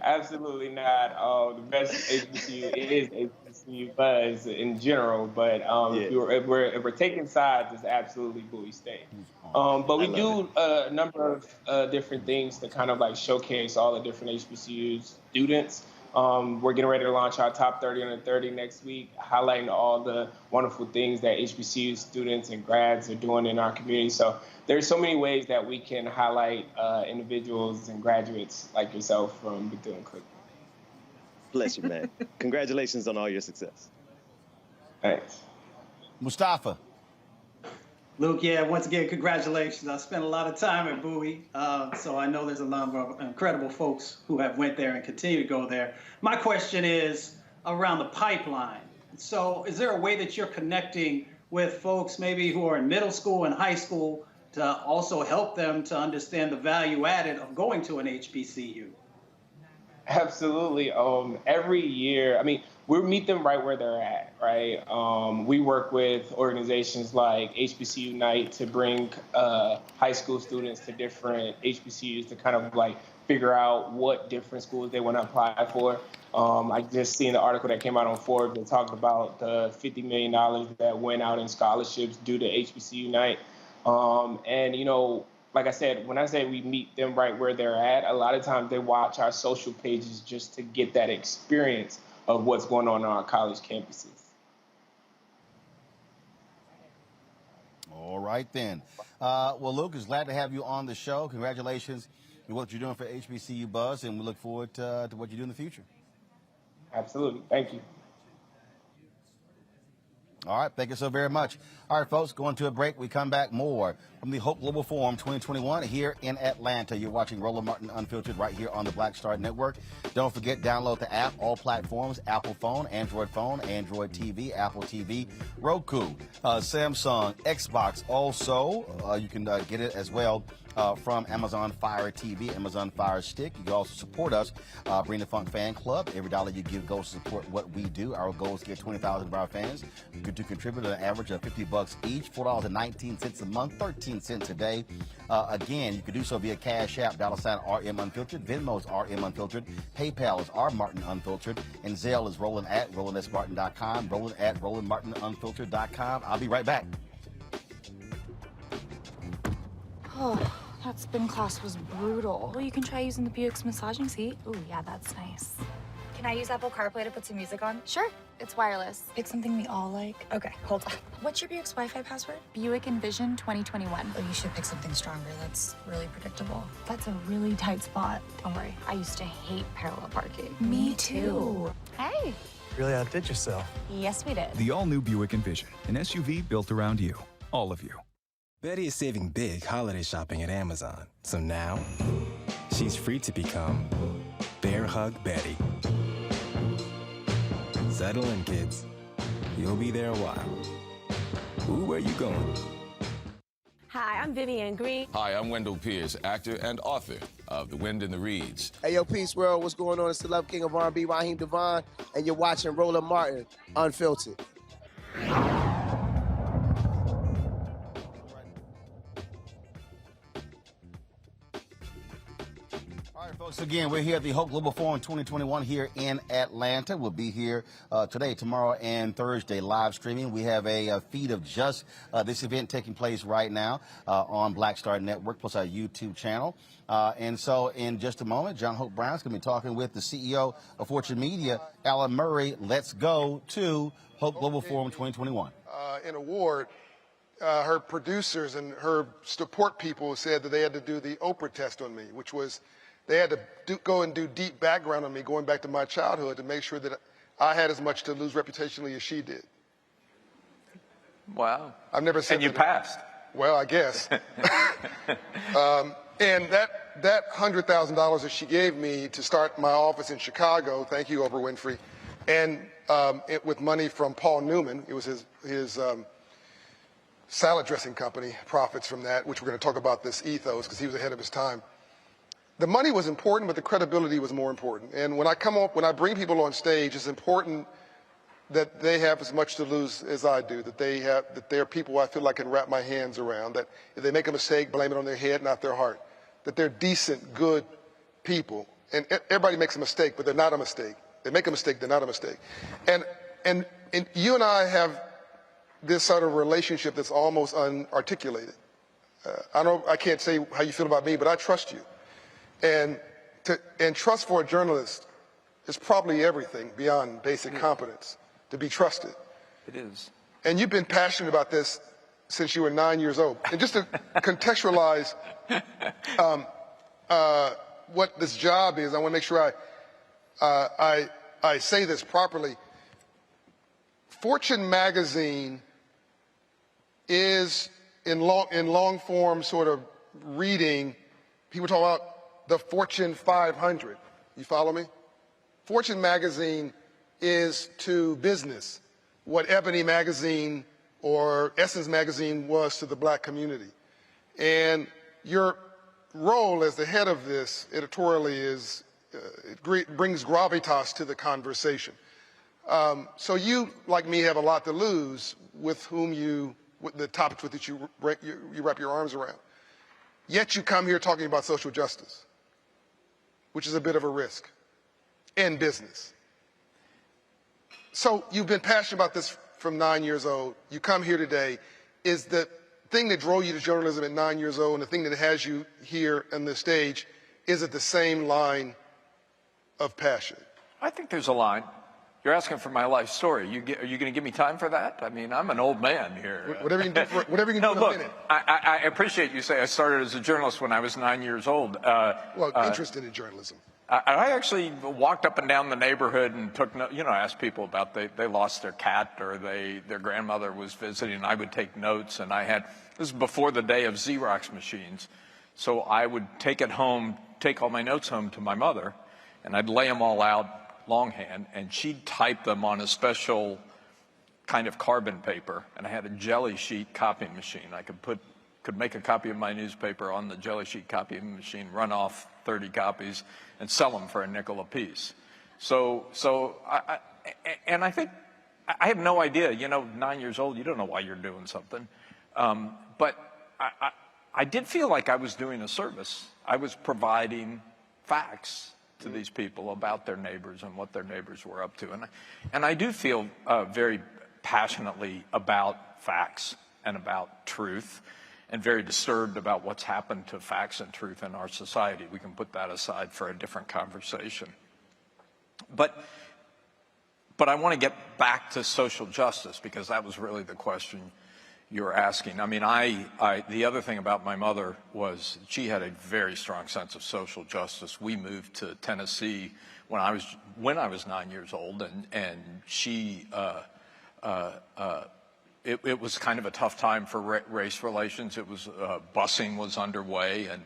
Absolutely not. The best HBCU is HBCU Buzz in general, but if we're taking sides, it's absolutely Bowie State. But we do a number of different things to kind of like showcase all the different HBCU students. We're getting ready to launch our top 30 under 30 next week, highlighting all the wonderful things that HBCU students and grads are doing in our community. So there's so many ways that we can highlight individuals and graduates like yourself from Bethune-Cookman. Bless you, man. Congratulations on all your success. Thanks. Mustafa. Luke, yeah, once again, congratulations. I spent a lot of time at Bowie, so I know there's a number of incredible folks who have went there and continue to go there. My question is around the pipeline. So is there a way that you're connecting with folks maybe who are in middle school and high school to also help them to understand the value added of going to an HBCU? Absolutely. Every year, I mean, we meet them right where they're at, right? We work with organizations like HBCU Night to bring high school students to different HBCUs to kind of like figure out what different schools they want to apply for. I just seen the article that came out on Forbes that talked about the $50 million that went out in scholarships due to HBCU Night. And, you know, like I said, when I say we meet them right where they're at, a lot of times they watch our social pages just to get that experience of what's going on our college campuses. All right, then. Well, Luke, is glad to have you on the show. Congratulations on what you're doing for HBCU Buzz, and we look forward to what you do in the future. Absolutely. Thank you. All right, thank you so very much. All right, folks, going to a break. We come back more from the Hope Global Forum 2021 here in Atlanta. You're watching Roland Martin Unfiltered right here on the Black Star Network. Don't forget, download the app, all platforms, Apple phone, Android TV, Apple TV, Roku, Samsung, Xbox. Also, you can get it as well from Amazon Fire TV, Amazon Fire Stick. You can also support us, Bring the Funk Fan Club. Every dollar you give goes to support what we do. Our goal is to get 20,000 of our fans to contribute at an average of $50 each, $4.19 a month, 13 cents a day. Again, you can do so via Cash App, $RM Unfiltered, Venmo is RM Unfiltered, PayPal is R Martin Unfiltered, and Zelle is Roland at RolandSMartin.com, Roland at RolandMartinUnfiltered.com. I'll be right back. Oh, that spin class was brutal. Well, you can try using the Buick's massaging seat. Ooh, yeah, that's nice. Can I use Apple CarPlay to put some music on? Sure. It's wireless. It's something we all like. Okay, hold on. What's your Buick's Wi-Fi password? Buick Envision 2021. Oh, you should pick something stronger. That's really predictable. That's a really tight spot. Don't worry. I used to hate parallel parking. Me too. Hey. Really outdid yourself. Yes, we did. The all-new Buick Envision, an SUV built around you. All of you. Betty is saving big holiday shopping at Amazon. So now, she's free to become Bear Hug Betty. Settle in, kids. You'll be there a while. Ooh, where you going? Hi, I'm Vivian Green. Hi, I'm Wendell Pierce, actor and author of The Wind in the Reeds. Hey, yo, Peace World, what's going on? It's the Love King of R&B, Raheem Devon, and you're watching Roland Martin, Unfiltered. Folks, again, we're here at the Hope Global Forum 2021 here in Atlanta. We'll be here today, tomorrow, and Thursday live streaming. We have a feed of just this event taking place right now on Black Star Network, plus our YouTube channel. And so in just a moment, John Hope Brown's going to be talking with the CEO of Fortune Media, Alan Murray. Let's go to Hope Global Forum 2021. An award, her producers and her support people said that they had to do the Oprah test on me, which was they had to go and do deep background on me, going back to my childhood, to make sure that I had as much to lose reputationally as she did. Wow. I've never said and you passed. Well, I guess. And that $100,000 that she gave me to start my office in Chicago, thank you, Oprah Winfrey, and with money from Paul Newman, it was his salad dressing company, profits from that, which we're going to talk about this ethos, because he was ahead of his time. The money was important, but the credibility was more important. And when I bring people on stage, it's important that they have as much to lose as I do, that they're people I feel like I can wrap my hands around, that if they make a mistake, blame it on their head, not their heart, that they're decent, good people. And everybody makes a mistake, but they're not a mistake. They make a mistake, they're not a mistake. And you and I have this sort of relationship that's almost unarticulated. I can't say how you feel about me, but I trust you. And trust for a journalist is probably everything beyond basic competence, to be trusted. It is. And you've been passionate about this since you were 9 years old. And just to contextualize what this job is, I want to make sure I say this properly. Fortune magazine is, in long form sort of reading, people talk about the Fortune 500. You follow me? Fortune magazine is to business what Ebony magazine or Essence magazine was to the black community. And your role as the head of this editorially is, it brings gravitas to the conversation. So you, like me, have a lot to lose with the topics with which you wrap your arms around. Yet you come here talking about social justice, which is a bit of a risk in business. So you've been passionate about this from 9 years old. You come here today. Is the thing that drove you to journalism at 9 years old and the thing that has you here on the stage, is it the same line of passion? I think there's a line. You're asking for my life story. Are you going to give me time for that? I mean, I'm an old man here. Whatever you can do in a minute. I appreciate you say I started as a journalist when I was 9 years old. Interested in journalism. I actually walked up and down the neighborhood and asked people about they lost their cat or their grandmother was visiting. And I would take notes, and this was before the day of Xerox machines. So I would take all my notes home to my mother, and I'd lay them all out longhand, and she'd type them on a special kind of carbon paper, and I had a jelly sheet copying machine. I could make a copy of my newspaper on the jelly sheet copying machine, run off 30 copies, and sell them for a nickel a piece. I think I have no idea. 9 years old, you don't know why you're doing something, but I did feel like I was doing a service. I was providing facts to these people about their neighbors and what their neighbors were up to. And I do feel very passionately about facts and about truth, and very disturbed about what's happened to facts and truth in our society. We can put that aside for a different conversation. But I want to get back to social justice, because that was really the question you're asking. I mean, the other thing about my mother was she had a very strong sense of social justice. We moved to Tennessee when I was 9 years old, and she it was kind of a tough time for race relations. It was busing was underway, and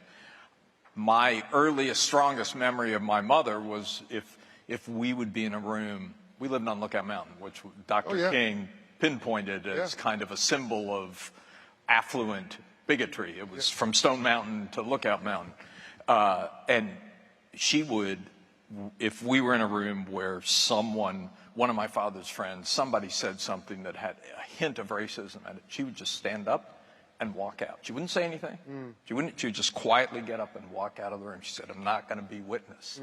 my earliest, strongest memory of my mother was if we would be in a room. We lived on Lookout Mountain, which Dr. King pinpointed as kind of a symbol of affluent bigotry. It was from Stone Mountain to Lookout Mountain. And she would, if we were in a room where someone, one of my father's friends, somebody said something that had a hint of racism in it, she would just stand up and walk out. She wouldn't say anything. She would just quietly get up and walk out of the room. She said, I'm not going to be witness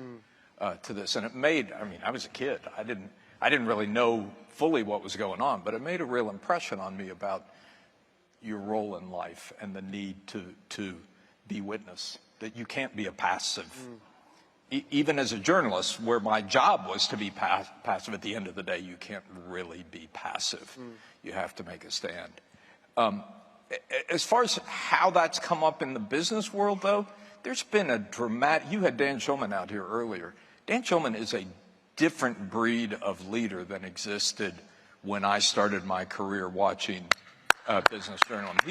to this. And it made, I mean, I was a kid. I didn't really know fully what was going on, but it made a real impression on me about your role in life and the need to be witness, that you can't be a passive. Even as a journalist, where my job was to be passive, at the end of the day, you can't really be passive. You have to make a stand. As far as how that's come up in the business world, though, there's been a dramatic, you had Dan Schulman out here earlier. Dan Schulman is a different breed of leader than existed when I started my career watching business journalism.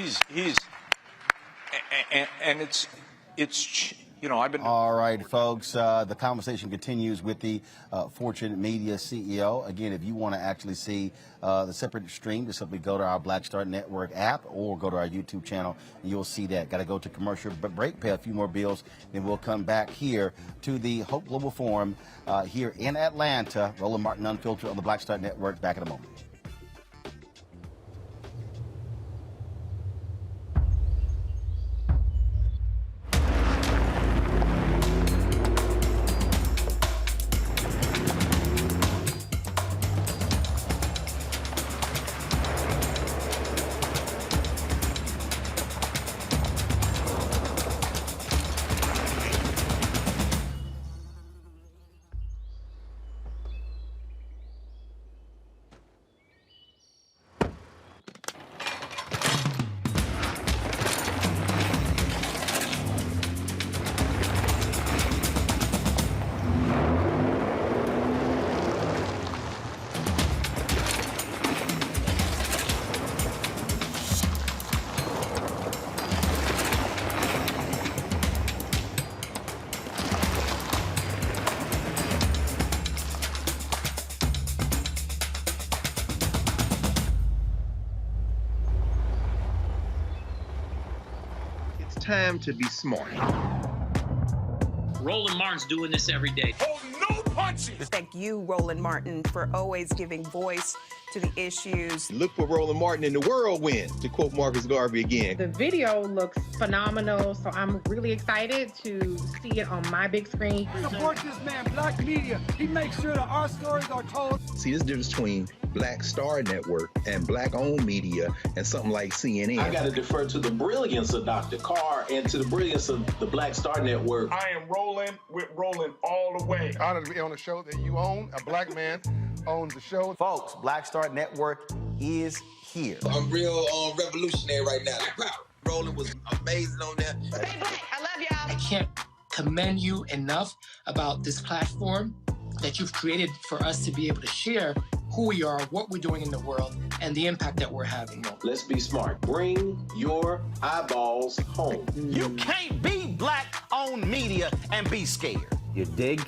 It's you know, I've been. All right, folks. The conversation continues with the Fortune Media CEO. Again, if you want to actually see the separate stream, just simply go to our Black Star Network app or go to our YouTube channel, and you'll see that. Got to go to commercial break, pay a few more bills, then we'll come back here to the Hope Global Forum here in Atlanta. Roland Martin Unfiltered on the Black Star Network. Back in a moment. Time to be smart. Roland Martin's doing this every day. Oh, no punches! Thank you, Roland Martin, for always giving voice to the issues. Look for Roland Martin in the whirlwind, to quote Marcus Garvey again. The video looks phenomenal, so I'm really excited to see it on my big screen. Support this man, Black Media. He makes sure that our stories are told. See, this difference between Black Star Network and Black-owned media and something like CNN. I got to defer to the brilliance of Dr. Carr and to the brilliance of the Black Star Network. I am rolling with Roland all the way. Honored to be on a show that you own. A black man owns the show. Folks, Black Star Network is here. I'm real revolutionary right now. Roland was amazing on there. Stay black. I love y'all. I can't commend you enough about this platform that you've created for us to be able to share who we are, what we're doing in the world, and the impact that we're having. Let's be smart. Bring your eyeballs home. You can't be Black-owned media and be scared. You dig?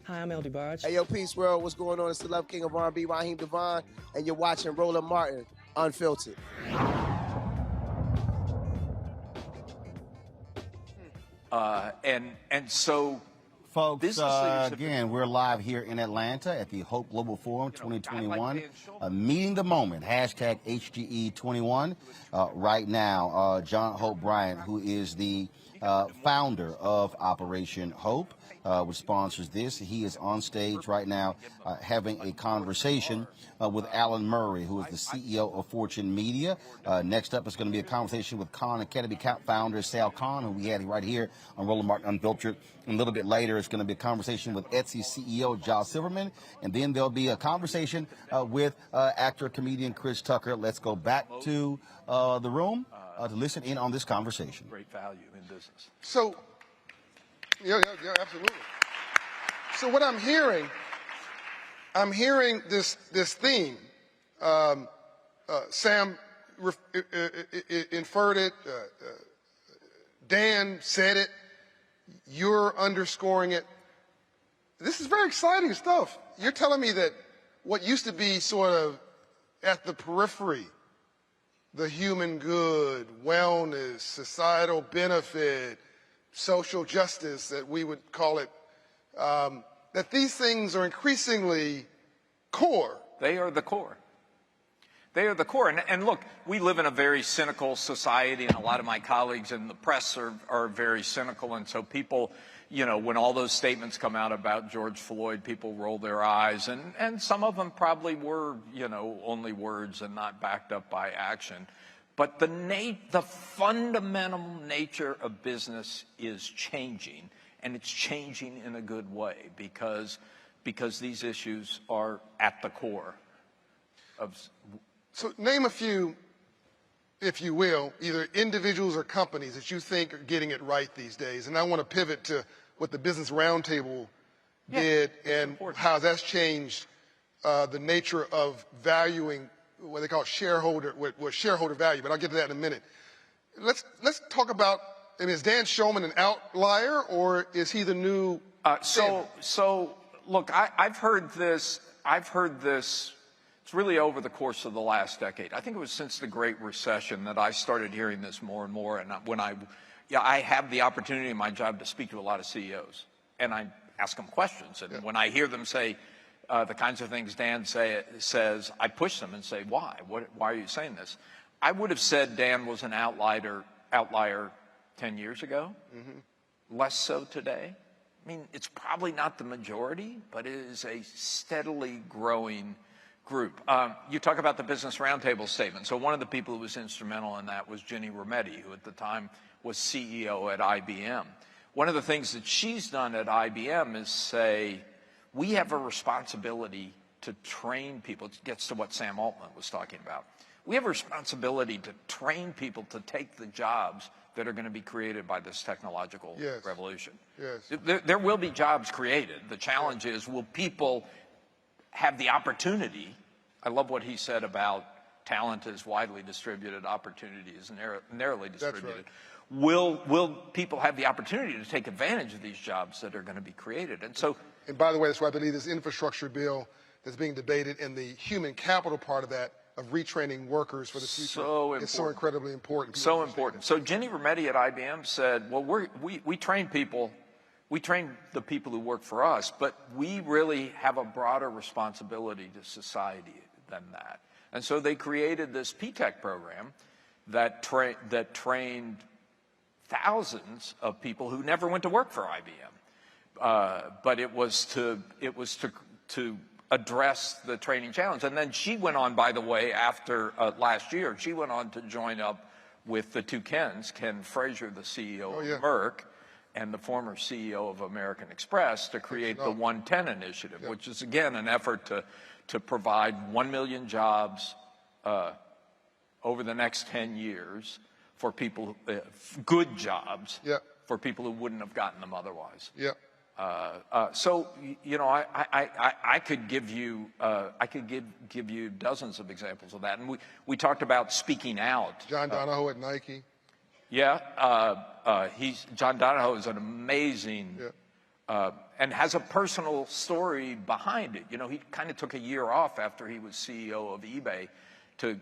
Hi, I'm LD Barge. Hey, yo, Peace World. What's going on? It's the Love King of R&B, Raheem Devon, and you're watching Roland Martin Unfiltered. And so, folks, again, we're live here in Atlanta at the Hope Global Forum 2021, meeting the moment, hashtag HGE21. Right now, John Hope Bryant, who is the founder of Operation Hope, which sponsors this. He is on stage right now having a conversation with Alan Murray, who is the CEO of Fortune Media. Next up is going to be a conversation with Khan Academy founder Sal Khan, who we had right here on Roland Martin Unfiltered. And a little bit later, it's going to be a conversation with Etsy CEO Jamal Sutherland. And then there'll be a conversation with actor, comedian Chris Tucker. Let's go back to the room to listen in on this conversation. Great value in business. So, yeah, absolutely. So what I'm hearing, I'm hearing this theme. Sam inferred it. Dan said it. You're underscoring it. This is very exciting stuff. You're telling me that what used to be sort of at the periphery, the human good, wellness, societal benefit, social justice, that we would call it, that these things are increasingly core. They are the core. They are the core. And look, we live in a very cynical society, and a lot of my colleagues in the press are very cynical. And so people, you know, when all those statements come out about George Floyd, people roll their eyes. And some of them probably were, you know, only words and not backed up by action. But the fundamental nature of business is changing, and it's changing in a good way because these issues are at the core of. So name a few, if you will, either individuals or companies that you think are getting it right these days. And I want to pivot to what the Business Roundtable did and how that's changed the nature of valuing what they call shareholder value. But I'll get to that in a minute. Let's talk about, and is Dan Shulman an outlier, or is he the new? So look, I've heard this. It's really over the course of the last decade. I think it was since the Great Recession that I started hearing this more and more. And when I have the opportunity in my job to speak to a lot of CEOs, and I ask them questions. And when I hear them say the kinds of things Dan says, I push them and say, why? Why are you saying this? I would have said Dan was an outlier 10 years ago. Mm-hmm. Less so today. I mean, it's probably not the majority, but it is a steadily growing group. You talk about the Business Roundtable statement. So one of the people who was instrumental in that was Ginny Rometty, who at the time was CEO at IBM. One of the things that she's done at IBM is say, we have a responsibility to train people. It gets to what Sam Altman was talking about. We have a responsibility to train people to take the jobs that are going to be created by this technological revolution. Yes. There will be jobs created. The challenge is, will people have the opportunity? I love what he said about talent is widely distributed, opportunity is narrowly distributed. That's right. Will people have the opportunity to take advantage of these jobs that are going to be created? And so, and by the way, that's why I believe this infrastructure bill that's being debated and the human capital part of that, of retraining workers for the future, is so incredibly important. So important. So Ginny Rometty at IBM said, well, we train people. We train the people who work for us, but we really have a broader responsibility to society than that. And so they created this P-Tech program that trained thousands of people who never went to work for IBM. But it was to address the training challenge. And then she went on, by the way, after last year, she went on to join up with the two Kens, Ken Frazier, the CEO of Merck, and the former CEO of American Express, to create the 110 Initiative, which is, again, an effort to provide 1 million jobs over the next 10 years for people, good jobs, for people who wouldn't have gotten them otherwise. So, you know, I could give you give you dozens of examples of that. And we talked about speaking out. John Donahoe at Nike. John Donahoe is an amazing, and has a personal story behind it. You know, he kind of took a year off after he was CEO of eBay to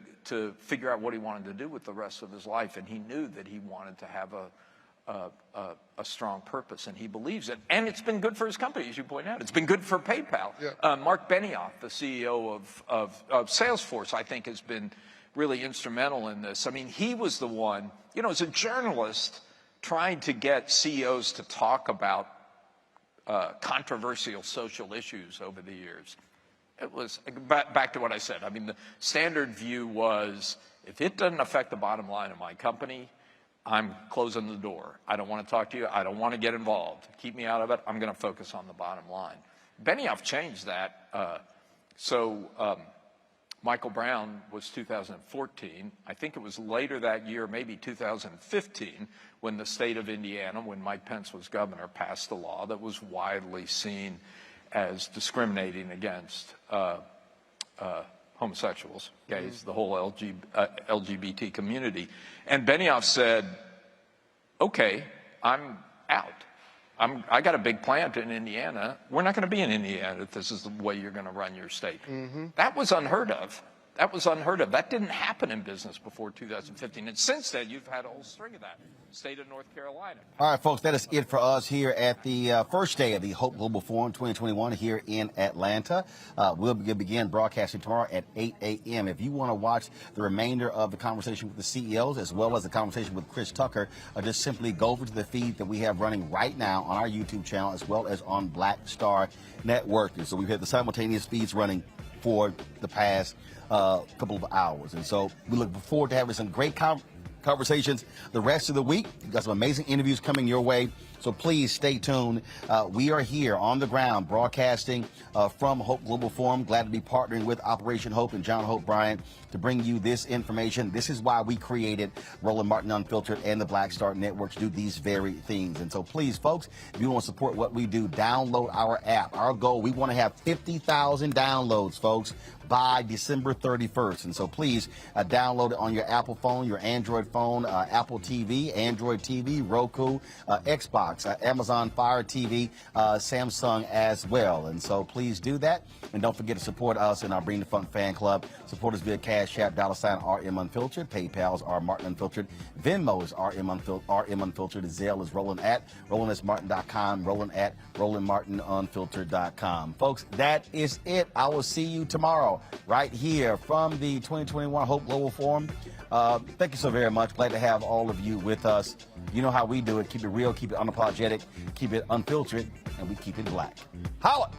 figure out what he wanted to do with the rest of his life, and he knew that he wanted to have a strong purpose, and he believes it. And it's been good for his company, as you point out. It's been good for PayPal. Mark Benioff, the CEO of Salesforce, I think has been really instrumental in this. I mean, he was the one, you know, as a journalist, trying to get CEOs to talk about controversial social issues over the years. It was back to what I said. I mean, the standard view was, if it doesn't affect the bottom line of my company, I'm closing the door. I don't want to talk to you. I don't want to get involved. Keep me out of it. I'm going to focus on the bottom line. Benioff changed that. Michael Brown was 2014. I think it was later that year, maybe 2015, when the state of Indiana, when Mike Pence was governor, passed a law that was widely seen as discriminating against homosexuals, gays, the whole LGBT community. And Benioff said, okay, I'm out. I got a big plant in Indiana. We're not going to be in Indiana if this is the way you're going to run your state. That was unheard of. That was unheard of. That didn't happen in business before 2015. And since then, you've had a whole string of that. State of North Carolina. All right, folks, that is it for us here at the first day of the Hope Global Forum 2021 here in Atlanta. We'll begin broadcasting tomorrow at 8 a.m. If you want to watch the remainder of the conversation with the CEOs as well as the conversation with Chris Tucker, just simply go over to the feed that we have running right now on our YouTube channel as well as on Black Star Network. And so we've had the simultaneous feeds running for the past couple of hours. And so we look forward to having some great conversations the rest of the week. We've got some amazing interviews coming your way. So please stay tuned. We are here on the ground broadcasting from Hope Global Forum. Glad to be partnering with Operation Hope and Jamal Bryant to bring you this information. This is why we created Roland Martin Unfiltered and the Black Star Network to do these very things. And so please, folks, if you want to support what we do, download our app. Our goal, we want to have 50,000 downloads, folks, by December 31st. And so please download it on your Apple phone, your Android phone, Apple TV, Android TV, Roku, Xbox, Amazon Fire TV, Samsung as well. And so please do that. And don't forget to support us in our Bring the Funk fan club. Support us via Cash App, $RM Unfiltered. PayPal's R Martin Unfiltered. Venmo's RM Unfiltered. Zelle is Roland at RolandSMartin.com. Roland at RolandMartinUnfiltered.com. Folks, that is it. I will see you tomorrow right here from the 2021 Hope Global Forum. Thank you so very much. Glad to have all of you with us. You know how we do it. Keep it real, keep it unapologetic, keep it unfiltered, and we keep it black. Holla!